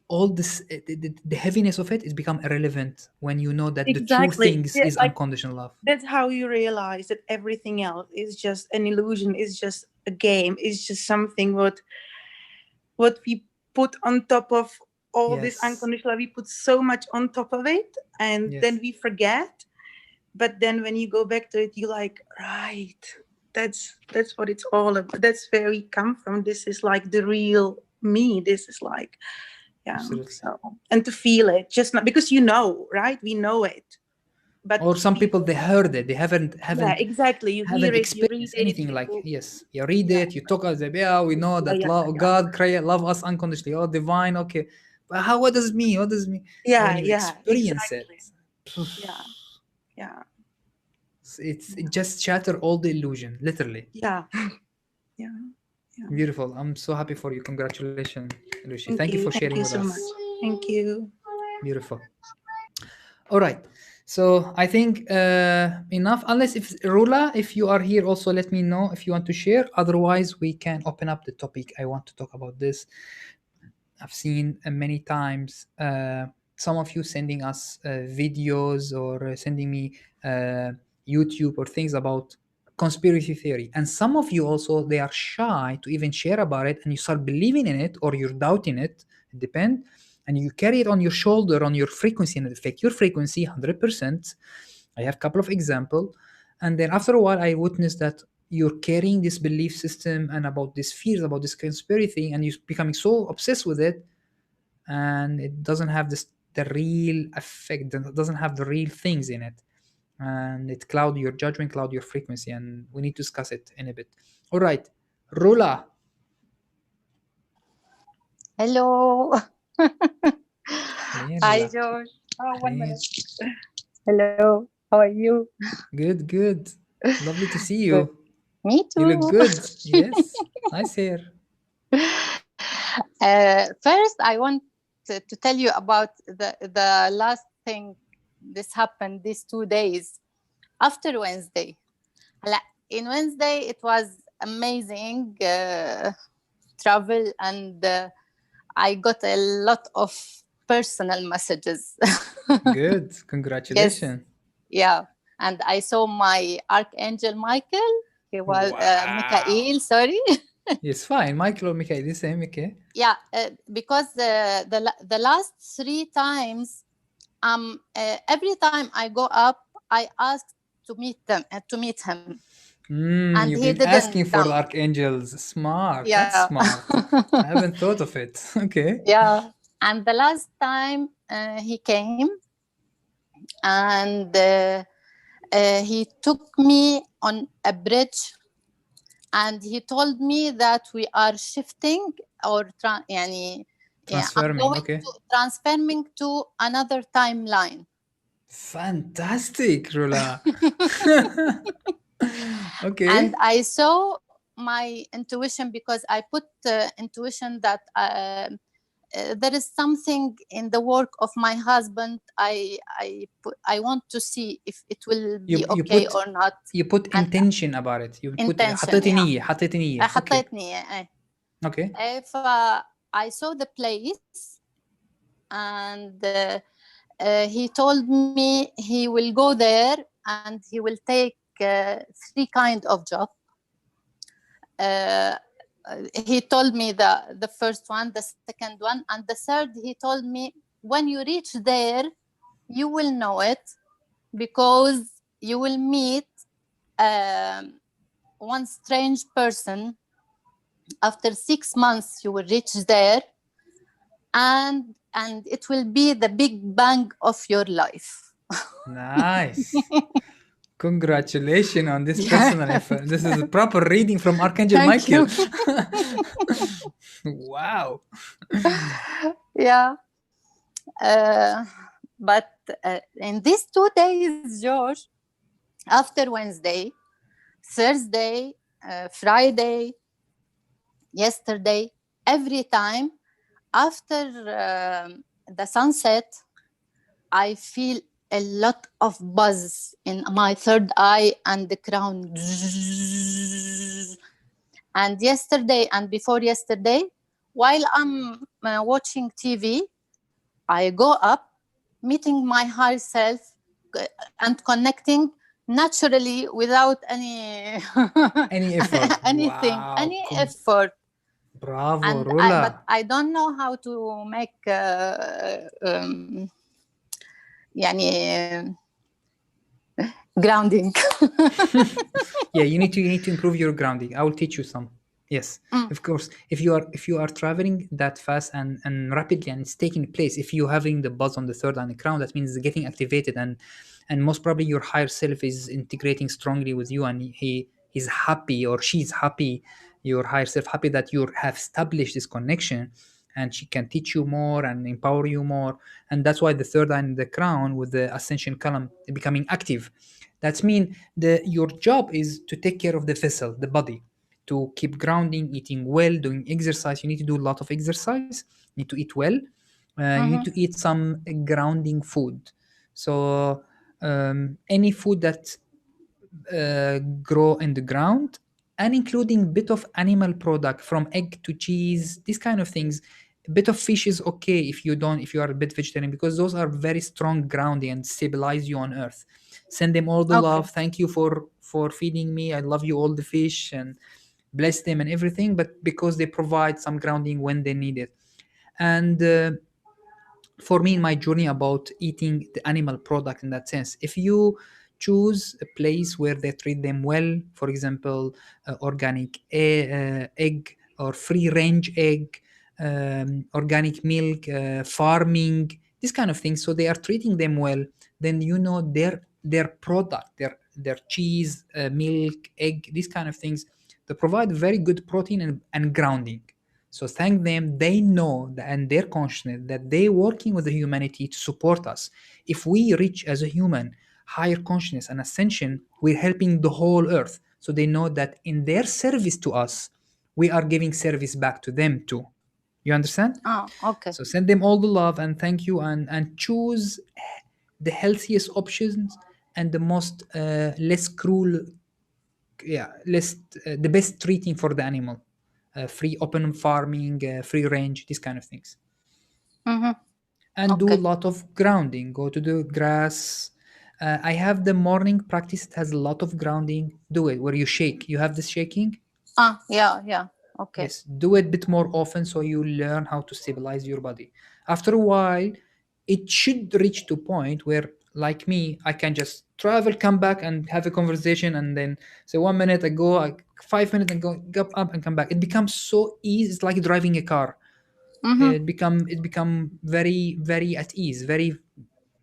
all this, the heaviness of it is become irrelevant when you know that the true things is like, unconditional love. that's how you realize that everything else is just an illusion, is just a game, is just something what we put on top of all this unconditional love. We put so much on top of it, and then we forget. But then when you go back to it, you're like, right, that's what it's all about. That's where we come from. This is like the real me. This is like, yeah. Absolutely. So, and to feel it, just not because right? We know it. But or some people, they heard it, they haven't yeah, exactly. You haven't hear it, experienced you read anything it, like you read it, you talk as yeah, we know that God create love us unconditionally, oh divine, okay, but what does it mean? What does it mean? When you experience it, it just shatter all the illusion, literally. Yeah. Beautiful. I'm so happy for you. Congratulations, Lucy. Thank you for sharing with us. Much. Thank you. Beautiful. All right. So I think enough. Unless if Rula, if you are here, also let me know if you want to share. Otherwise, we can open up the topic. I want to talk about this. I've seen many times some of you sending us videos or sending me YouTube or things about conspiracy theory, and some of you also, they are shy to even share about it, and you start believing in it or you're doubting it. It depends, and you carry it on your shoulder, on your frequency, and it affects your frequency 100%. I have a couple of examples, and then after a while I witnessed that you're carrying this belief system and about this fears about this conspiracy, and you're becoming so obsessed with it, and it doesn't have the real effect, it doesn't have the real things in it, and it cloud your judgment, cloud your frequency, and we need to discuss it in a bit. All right, Rula. Hello. Hi, George. Oh, 1 minute. Hello. How are you? Good. Lovely to see you. Good. Me too. You look good. Yes. Nice hair. First, I want to tell you about the last thing. This happened these 2 days after Wednesday. In Wednesday, it was amazing travel, and I got a lot of personal messages. Good. Congratulations. Yes. Yeah. And I saw my Archangel Michael. He was Michael, sorry. It's fine. Michael or Michael, the same, okay? Yeah, because the last 3 times, every time I go up, I ask to meet him. And you've been asking for the archangels. Smart. Yeah. That's smart. I haven't thought of it. Okay. Yeah. And the last time he came, and he took me on a bridge, and he told me that we are shifting or I'm Transferring. going Okay. to transferring to another timeline. Fantastic, Rula. Okay. And I saw my intuition, because I put intuition that there is something in the work of my husband. I want to see if it will be you okay put or not. you put And intention about it. You put intention, حطيتي yeah. نية حطيتي نية. Okay. حطيت نية. Okay. If I saw the place, and he told me he will go there and he will take 3 kind of job. He told me the first one, the second one, and the third. He told me, when you reach there, you will know it, because you will meet one strange person. After 6 months, you will reach there, and it will be the big bang of your life. Nice. Congratulations on this personal effort. This is a proper reading from Archangel Thank Michael. you. Wow. Yeah. But in these 2 days, George, after Wednesday, Thursday, Friday, yesterday, every time after the sunset, I feel a lot of buzz in my third eye and the crown. And yesterday and before yesterday, while I'm watching TV, I go up, meeting my higher self and connecting naturally without any effort. anything, Wow. any effort. Bravo, And Rula. but I don't know how to make يعني grounding. Yeah, you need to improve your grounding. I will teach you some. Yes, of course. If you are traveling that fast and rapidly, and it's taking place, if you're having the buzz on the third eye and the crown, that means it's getting activated, and most probably your higher self is integrating strongly with you, and he's happy, or she's happy, your higher self happy that you have established this connection, and she can teach you more and empower you more. And that's why the third eye and the crown with the ascension column becoming active. That means your job is to take care of the vessel, the body, to keep grounding, eating well, doing exercise. You need to do a lot of exercise. You need to eat well. You need to eat some grounding food. So any food that grow in the ground, and including bit of animal product, from egg to cheese, these kind of things. A bit of fish is okay if you are a bit vegetarian, because those are very strong grounding and stabilize you on earth. Send them all the Okay. love. Thank you for feeding me. I love you, all the fish, and bless them and everything, but because they provide some grounding when they need it. And for me, in my journey about eating the animal product, in that sense, if you choose a place where they treat them well, for example, organic egg, or free range egg, organic milk, farming, this kind of things, so they are treating them well, then their product, their cheese, milk, egg, these kind of things, they provide very good protein and grounding. So thank them. They know and they're conscious that they're working with the humanity to support us. If we reach as a human higher consciousness and ascension, we're helping the whole earth. So they know that in their service to us, we are giving service back to them too. You understand? Oh, okay. So send them all the love and thank you, and choose the healthiest options and the most less cruel, less the best treating for the animal. Free open farming, free range, these kind of things. And do a Okay. lot of grounding. Go to the grass. I have the morning practice. It has a lot of grounding. Do it where you shake. You have this shaking. Yeah. Okay. Yes, do it a bit more often so you learn how to stabilize your body. After a while, it should reach to a point where, like me, I can just travel, come back, and have a conversation, and then say 1 minute I go, 5 minutes and go up and come back. It becomes so easy. It's like driving a car. Mhm. it become very very at ease, very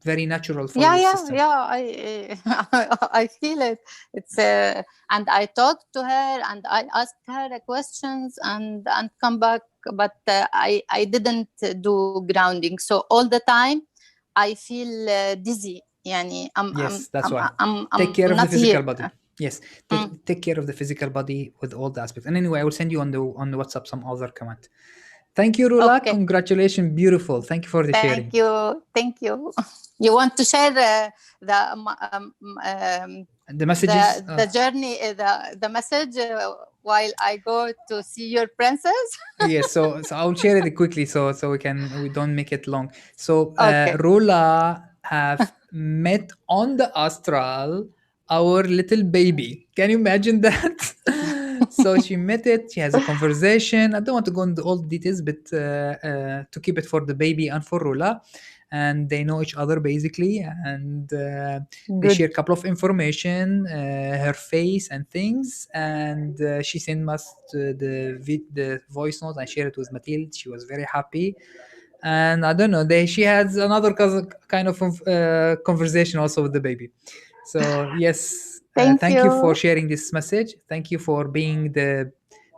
very natural for Yeah, your yeah, system. yeah. I feel it. It's and I talked to her and I asked her questions and come back, but I didn't do grounding. So all the time I feel dizzy. Yani Yes, that's why. Take I'm care of the not here. physical body. Yes, Mm. take care of the physical body with all the aspects. And anyway, I will send you on the WhatsApp some other comment. Thank you, Rula. Okay. Congratulations, beautiful. Thank you for the Thank sharing. you. Thank you. You want to share the The messages. the journey, the message while I go to see your princess? Yes, so I'll share it quickly so we don't make it long. So Okay. Rula have met on the astral our little baby. Can you imagine that? So she met it. She has a conversation. I don't want to go into all the details, but to keep it for the baby and for Rula, and they know each other basically, and they Good. share a couple of information, her face and things, and she sent us the voice note. I shared it with Mathilde. She was very happy, and I don't know. She had another kind of conversation also with the baby. So yes, Thank thank you for you. sharing this message. Thank you for being the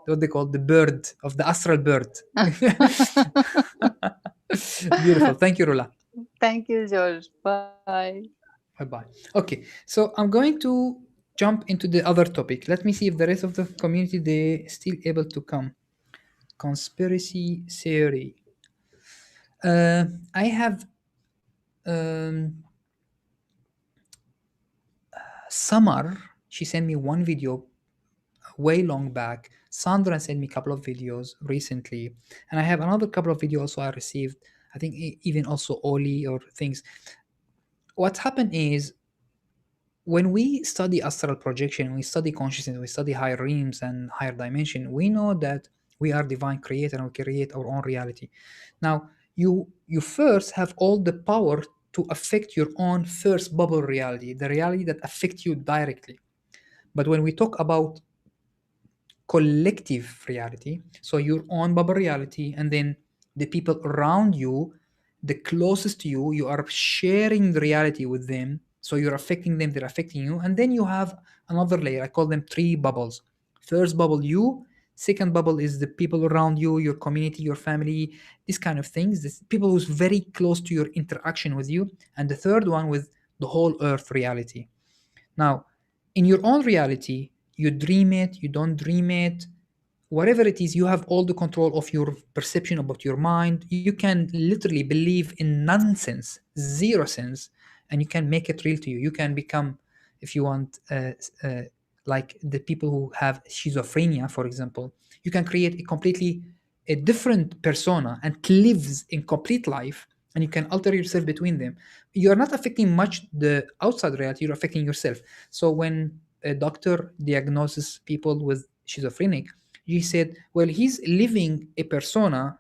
what they call the bird of the astral bird. Beautiful. Thank you, Rula. Thank you, George. Bye. Bye bye. Okay, so I'm going to jump into the other topic. Let me see if the rest of the community they still able to come. Conspiracy theory. I have um, Summer. She sent me one video way long back. Sandra sent me a couple of videos recently, and I have another couple of videos also I received. I think even also Oli or things. What happened is when we study astral projection, we study consciousness, we study higher realms and higher dimension, we know that we are divine creator and we create our own reality. Now, you first have all the power to affect your own first bubble reality, the reality that affects you directly. But when we talk about collective reality, so your own bubble reality, and then the people around you, the closest to you, you are sharing the reality with them. So you're affecting them, they're affecting you. And then you have another layer. I call them three bubbles. First bubble, you. Second bubble is the people around you, your community, your family, these kind of things. This people who's very close to your interaction with you. And the third one with the whole earth reality. Now, in your own reality, you dream it, you don't dream it, whatever it is, you have all the control of your perception about your mind. You can literally believe in nonsense, zero sense, and you can make it real to you. You can become, if you want, like the people who have schizophrenia, for example, you can create a completely a different persona and lives in complete life, and you can alter yourself between them. You're not affecting much the outside reality, you're affecting yourself. So when a doctor diagnoses people with schizophrenic, he said, well, he's living a persona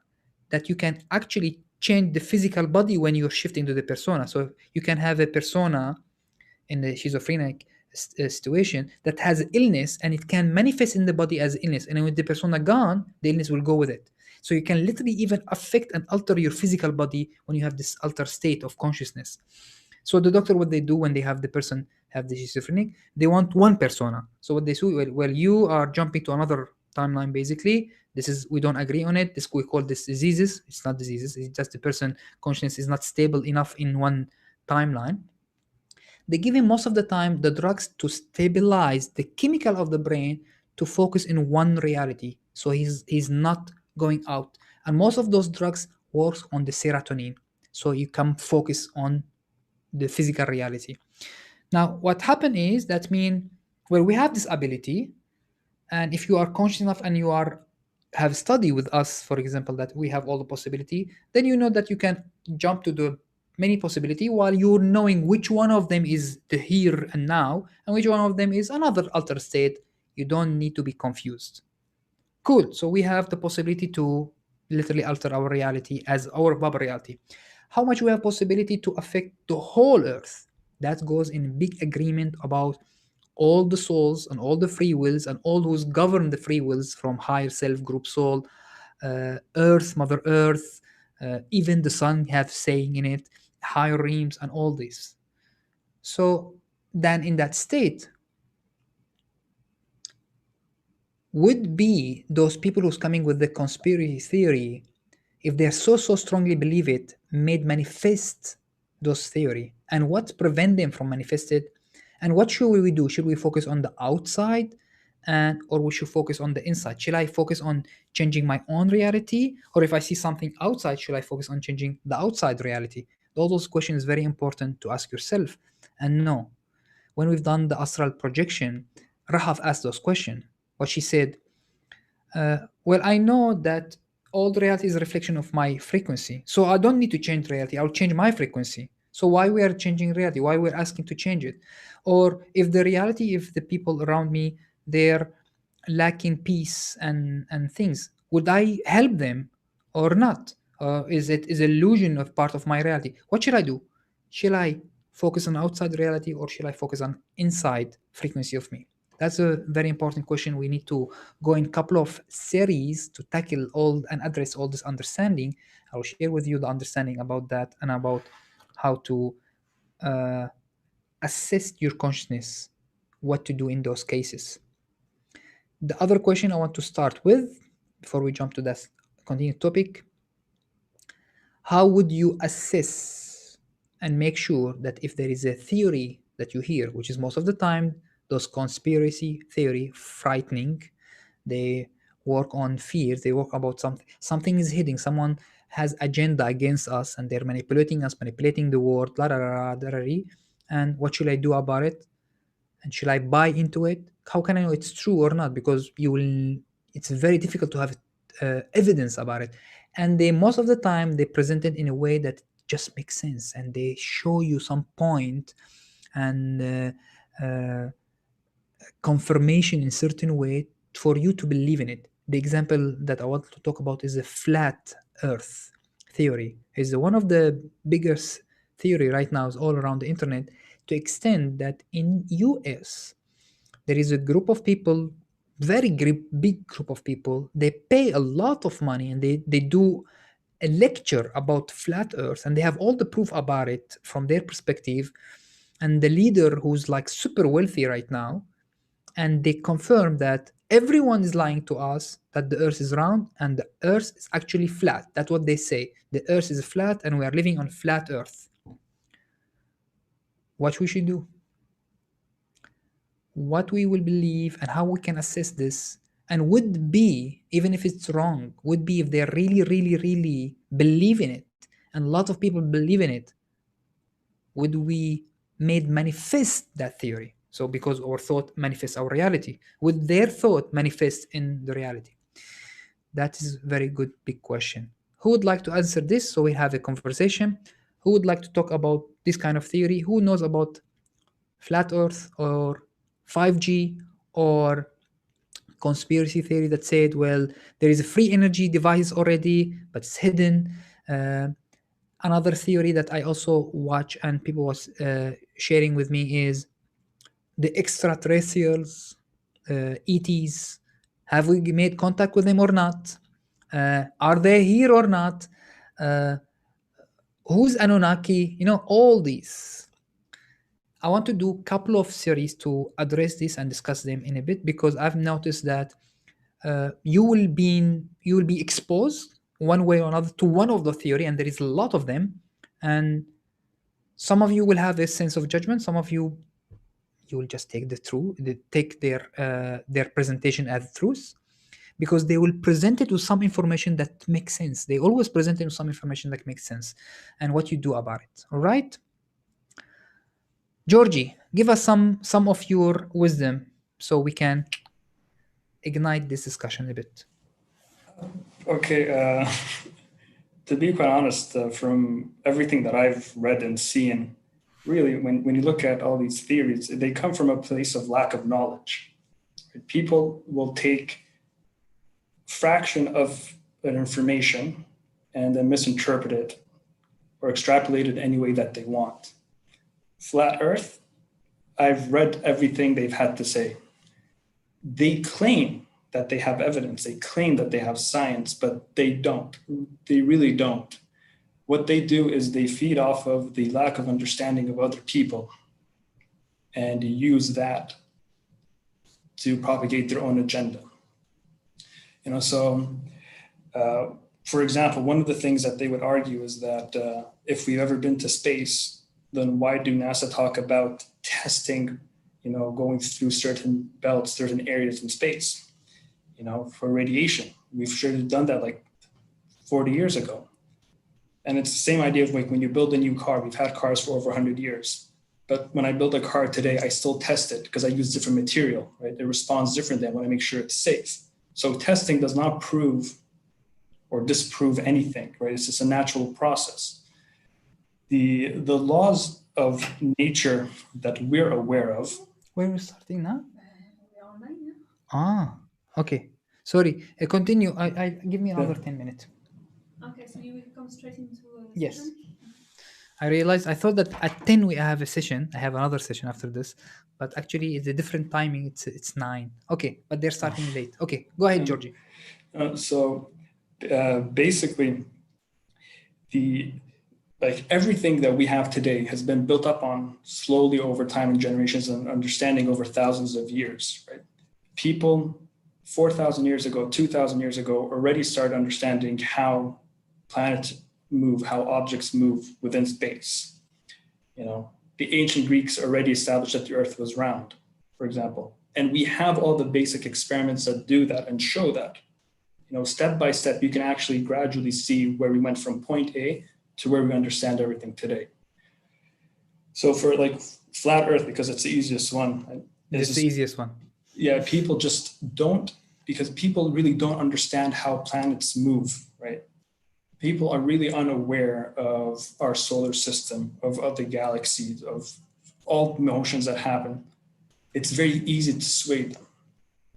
that you can actually change the physical body when you're shifting to the persona. So you can have a persona in the schizophrenic situation that has illness, and it can manifest in the body as illness. And when the persona gone, the illness will go with it. So you can literally even affect and alter your physical body when you have this altered state of consciousness. So the doctor, what they do when they have the person have the schizophrenic, they want one persona. So what they do, well, you are jumping to another timeline basically. This is, we don't agree on it. This, we call this diseases. It's not diseases. It's just the person consciousness is not stable enough in one timeline. They give him most of the time the drugs to stabilize the chemical of the brain to focus in one reality. So he's not going out. And most of those drugs works on the serotonin. So you can focus on the physical reality. Now, what happened is that mean, well, we have this ability, and if you are conscious enough and you are have studied with us, for example, that we have all the possibility, then you know that you can jump to the many possibility while you're knowing which one of them is the here and now and which one of them is another altered state. You don't need to be confused. Cool. So we have the possibility to literally alter our reality as our bubble reality. How much we have possibility to affect the whole earth? That goes in big agreement about all the souls and all the free wills and all who's govern the free wills from higher self, group soul, Earth, Mother Earth, even the sun have saying in it, higher realms and all this. So then in that state, would be those people who's coming with the conspiracy theory, if they're so strongly believe it, made manifest those theory, and what prevent them from manifest it, and what should we do? Should we focus on the outside, and or we should focus on the inside? Should I focus on changing my own reality, or if I see something outside, should I focus on changing the outside reality? Those questions very important to ask yourself. And no, when we've done the astral projection, Rahaf asked those questions. What she said, well, I know that all the reality is a reflection of my frequency, so I don't need to change reality. I'll change my frequency. So why we are changing reality? Why we're asking to change it? Or if the reality, if the people around me, they're lacking peace and things, would I help them or not? Is it is illusion of part of my reality? What should I do? Shall I focus on outside reality, or should I focus on inside frequency of me? That's a very important question. We need to go in a couple of series to tackle all and address all this understanding. I will share with you the understanding about that and about how to assess your consciousness, what to do in those cases. The other question I want to start with, before we jump to that continued topic, how would you assess and make sure that if there is a theory that you hear, which is most of the time those conspiracy theory, frightening, they work on fear, they work about something is hidden, someone has agenda against us and they're manipulating us, manipulating the world, and what should I do about it? And should I buy into it? How can I know it's true or not? Because it's very difficult to have evidence about it. And they most of the time they present it in a way that just makes sense, and they show you some point and confirmation in certain way for you to believe in it. The example that I want to talk about is the flat Earth theory. Is one of the biggest theory right now is all around the internet, to extend that in US there is a group of people, very big group of people, they pay a lot of money and they do a lecture about flat Earth, and they have all the proof about it from their perspective. And the leader, who's like super wealthy right now, and they confirm that everyone is lying to us, that the Earth is round and the Earth is actually flat. That's what they say. The Earth is flat and we are living on flat Earth. What we should do, what we will believe, and how we can assess this, and would be, even if it's wrong, would be if they really believe in it, and a lot of people believe in it, would we made manifest that theory? So because our thought manifests our reality, would their thought manifest in the reality? That is a very good big question. Who would like to answer this so we have a conversation? Who would like to talk about this kind of theory? Who knows about flat Earth or 5G or conspiracy theory that said, well, there is a free energy device already, but it's hidden? Another theory that I also watch and people was sharing with me is the extraterrestrials, ETs. Have we made contact with them or not? Are they here or not? Who's Anunnaki? You know, all these. I want to do a couple of series to address this and discuss them in a bit, because I've noticed that you will be exposed one way or another to one of the theory, and there is a lot of them, and some of you will have a sense of judgment. Some of you will just take the truth, take their presentation as truth, because they will present it with some information that makes sense. They always present it with some information that makes sense, and what you do about it. All right, Georgie, give us some of your wisdom so we can ignite this discussion a bit. Okay, to be quite honest, from everything that I've read and seen, really, when you look at all these theories, they come from a place of lack of knowledge. People will take fraction of an information and then misinterpret it or extrapolate it any way that they want. Flat Earth, I've read everything they've had to say. They claim that they have evidence. They claim that they have science, but they don't. They really don't. What they do is they feed off of the lack of understanding of other people and use that to propagate their own agenda. So for example, one of the things that they would argue is that if we've ever been to space, then why do NASA talk about testing, going through certain belts, certain areas in space, for radiation? We've surely done that like 40 years ago. And it's the same idea of like when you build a new car. We've had cars for over 100 years. But when I build a car today, I still test it because I use different material, right? It responds differently. I want to make sure it's safe. So testing does not prove or disprove anything, right? It's just a natural process. The laws of nature that we're aware of. Where are we starting now? Okay. Sorry. Continue. I give me another 10 minutes. Okay, so you will come straight into Yes. session? I thought that at 10 we have a session. I have another session after this, but actually it's a different timing. It's 9. Okay, but they're starting late. Okay, go ahead, Georgie. Basically, everything that we have today has been built up on slowly over time and generations and understanding over thousands of years, right? People 4,000 years ago, 2,000 years ago already started understanding how planets move, how objects move within space. The ancient Greeks already established that the Earth was round, for example. And we have all the basic experiments that do that and show that. Step by step, you can actually gradually see where we went from point A to where we understand everything today. So for like flat Earth, because it's the easiest one. It's the easiest one. Yeah, people just don't, because people really don't understand how planets move, right? People are really unaware of our solar system, of other galaxies, of all motions that happen. It's very easy to sway them.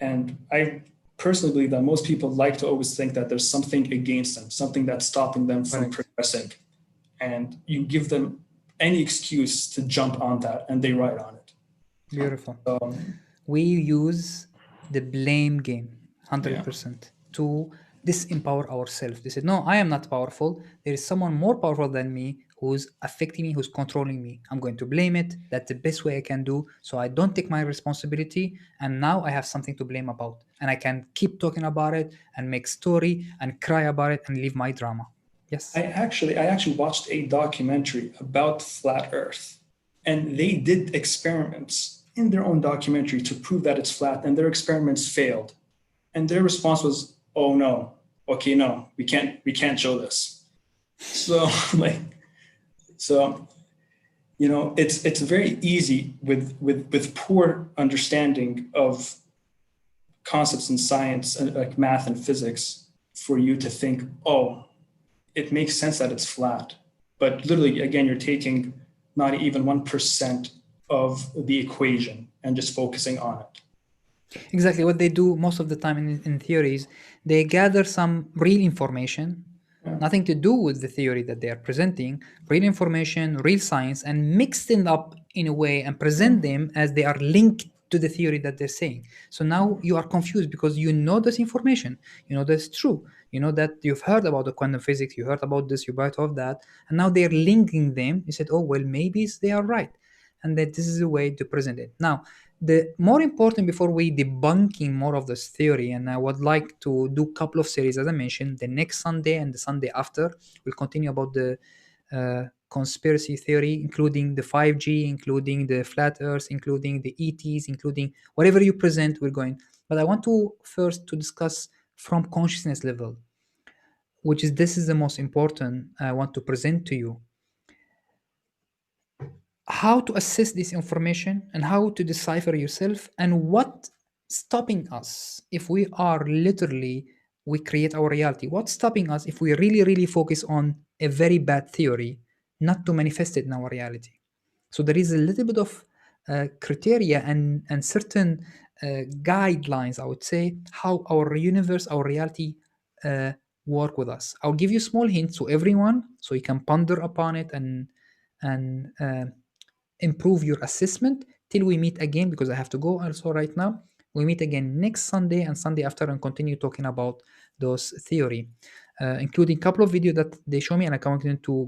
And I personally believe that most people like to always think that there's something against them, something that's stopping them from progressing. And you give them any excuse to jump on that and they ride on it. Beautiful. We use the blame game 100% to disempower ourselves. They said, no, I am not powerful. There is someone more powerful than me who's affecting me, who's controlling me. I'm going to blame it. That's the best way I can do. So I don't take my responsibility. And now I have something to blame about. And I can keep talking about it and make story and cry about it and live my drama. Yes. I actually watched a documentary about flat Earth. And they did experiments in their own documentary to prove that it's flat, and their experiments failed. And their response was, oh no, okay, no, we can't show this. So it's very easy with poor understanding of concepts in science, like math and physics, for you to think, oh, it makes sense that it's flat. But literally, again, you're taking not even 1% of the equation and just focusing on it. Exactly. What they do most of the time in theories, they gather some real information, nothing to do with the theory that they are presenting, real information, real science, and mix it up in a way and present them as they are linked to the theory that they're saying. So now you are confused because you know this information, you know that's true, you know that you've heard about the quantum physics, you heard about this, you heard of that, and now they're linking them. You said, oh, well, maybe they are right. And that this is a way to present it. Now, the more important, before we debunking more of this theory, and I would like to do a couple of series, as I mentioned, the next Sunday and the Sunday after, we'll continue about the conspiracy theory, including the 5G, including the flat earth, including the ETs, including whatever you present, we're going. But I want to first to discuss from consciousness level, which is, this is the most important I want to present to you. How to assess this information and how to decipher yourself, and what stopping us if we are literally, we create our reality. What's stopping us if we really focus on a very bad theory, not to manifest it in our reality? So there is a little bit of criteria and certain guidelines, I would say, how our universe, our reality work with us. I'll give you small hints to everyone so you can ponder upon it and improve your assessment till we meet again, because I have to go also right now. We meet again next Sunday and Sunday after and continue talking about those theory, including a couple of videos that they show me, and I'm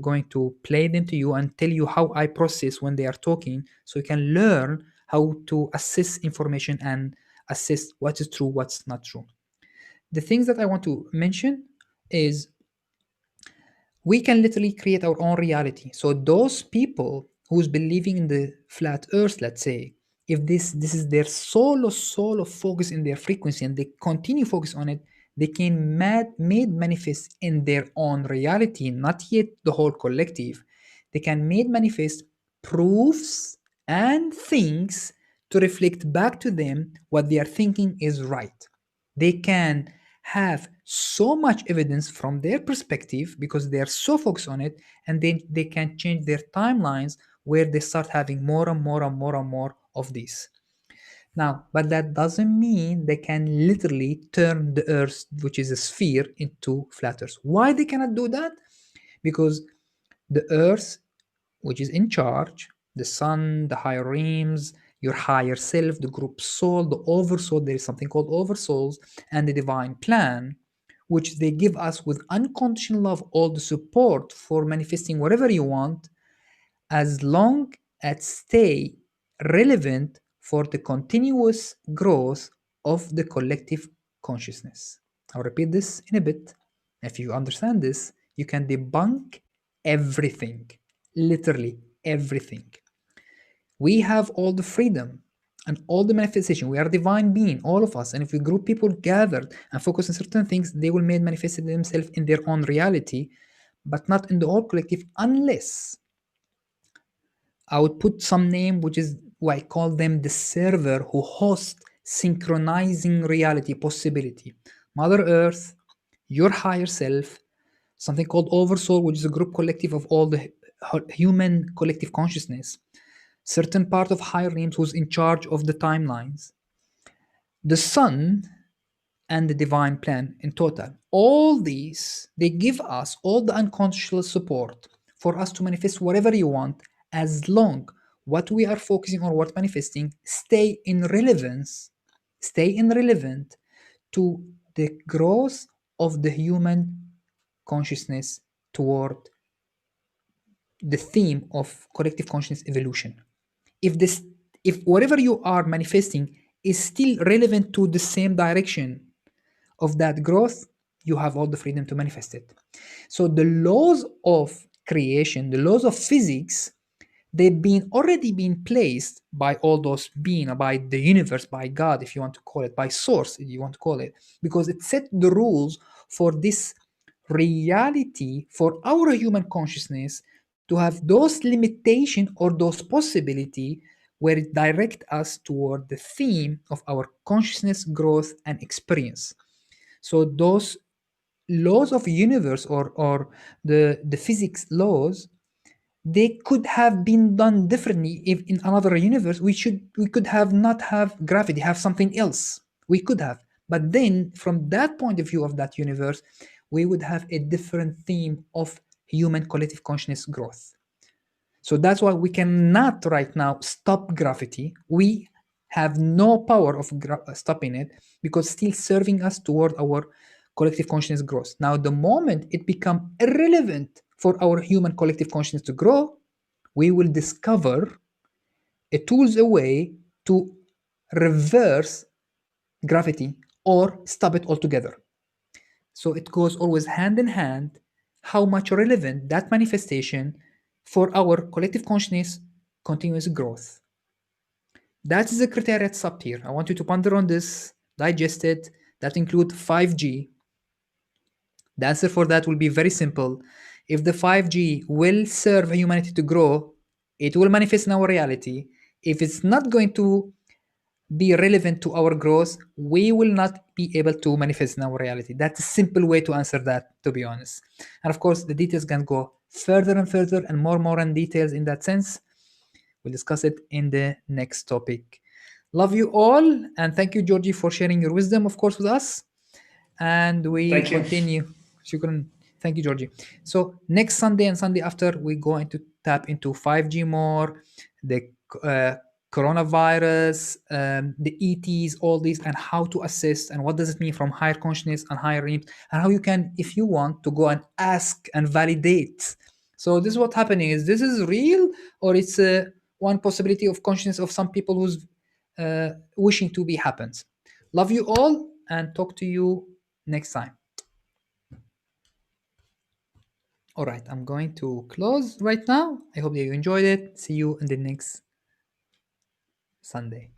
going to play them to you and tell you how I process when they are talking, so you can learn how to assess information and assess what is true, what's not true. The things that I want to mention is we can literally create our own reality. So those people who's believing in the flat earth, let's say, if this is their solo focus in their frequency and they continue focus on it, they can made manifest in their own reality, not yet the whole collective. They can made manifest proofs and things to reflect back to them what they are thinking is right. They can have so much evidence from their perspective because they are so focused on it, and then they can change their timelines where they start having more and more and more and more of this. Now, but that doesn't mean they can literally turn the earth, which is a sphere, into flat earth. Why they cannot do that? Because the earth, which is in charge, the sun, the higher realms, your higher self, the group soul, the oversoul, there is something called oversouls, and the divine plan, which they give us with unconditional love, all the support for manifesting whatever you want, as long as stay relevant for the continuous growth of the collective consciousness. I'll repeat this in a bit. If you understand this, you can debunk everything, literally everything. We have all the freedom and all the manifestation. We are divine being, all of us. And if we group people gathered and focus on certain things, they will make manifest themselves in their own reality, but not in the whole collective, unless I would put some name, which is what I call them the server who hosts synchronizing reality possibility. Mother Earth, your higher self, something called Oversoul, which is a group collective of all the human collective consciousness, certain part of higher realms who's in charge of the timelines, the sun, and the divine plan in total. All these, they give us all the unconscious support for us to manifest whatever you want, as long what we are focusing on, what manifesting, stay in relevant to the growth of the human consciousness toward the theme of collective consciousness evolution. If whatever you are manifesting is still relevant to the same direction of that growth, you have all the freedom to manifest it. So the laws of creation, the laws of physics, they've been already been placed by all those being, by the universe, by God, if you want to call it, by source, if you want to call it, because it set the rules for this reality, for our human consciousness to have those limitation or those possibility where it direct us toward the theme of our consciousness growth and experience. So those laws of universe, or the physics laws, they could have been done differently. If in another universe we could have not have gravity, have something else, we could have, but then from that point of view of that universe, we would have a different theme of human collective consciousness growth. So that's why we cannot right now stop gravity. We have no power of stopping it, because still serving us toward our collective consciousness growth. Now, the moment it becomes irrelevant for our human collective consciousness to grow, we will discover a tools, a way to reverse gravity or stop it altogether. So it goes always hand in hand, how much relevant that manifestation for our collective consciousness continuous growth. That is the criteria sub here. I want you to ponder on this, digest it. That include 5G. The answer for that will be very simple. If the 5G will serve humanity to grow, it will manifest in our reality. If it's not going to be relevant to our growth, we will not be able to manifest in our reality. That's a simple way to answer that, to be honest. And of course, the details can go further and further and more in details in that sense. We'll discuss it in the next topic. Love you all, and thank you, Georgie, for sharing your wisdom, of course, with us. And we continue. Shukran. Thank you, Georgie. So next Sunday and Sunday after, we're going to tap into 5G more, the coronavirus, the ETs, all these, and how to assist, and what does it mean from higher consciousness and higher realms, and how you can, if you want, to go and ask and validate. So this is what's happening: is this is real, or it's one possibility of consciousness of some people who's wishing to be happens. Love you all, and talk to you next time. All right, I'm going to close right now. I hope that you enjoyed it. See you in the next Sunday.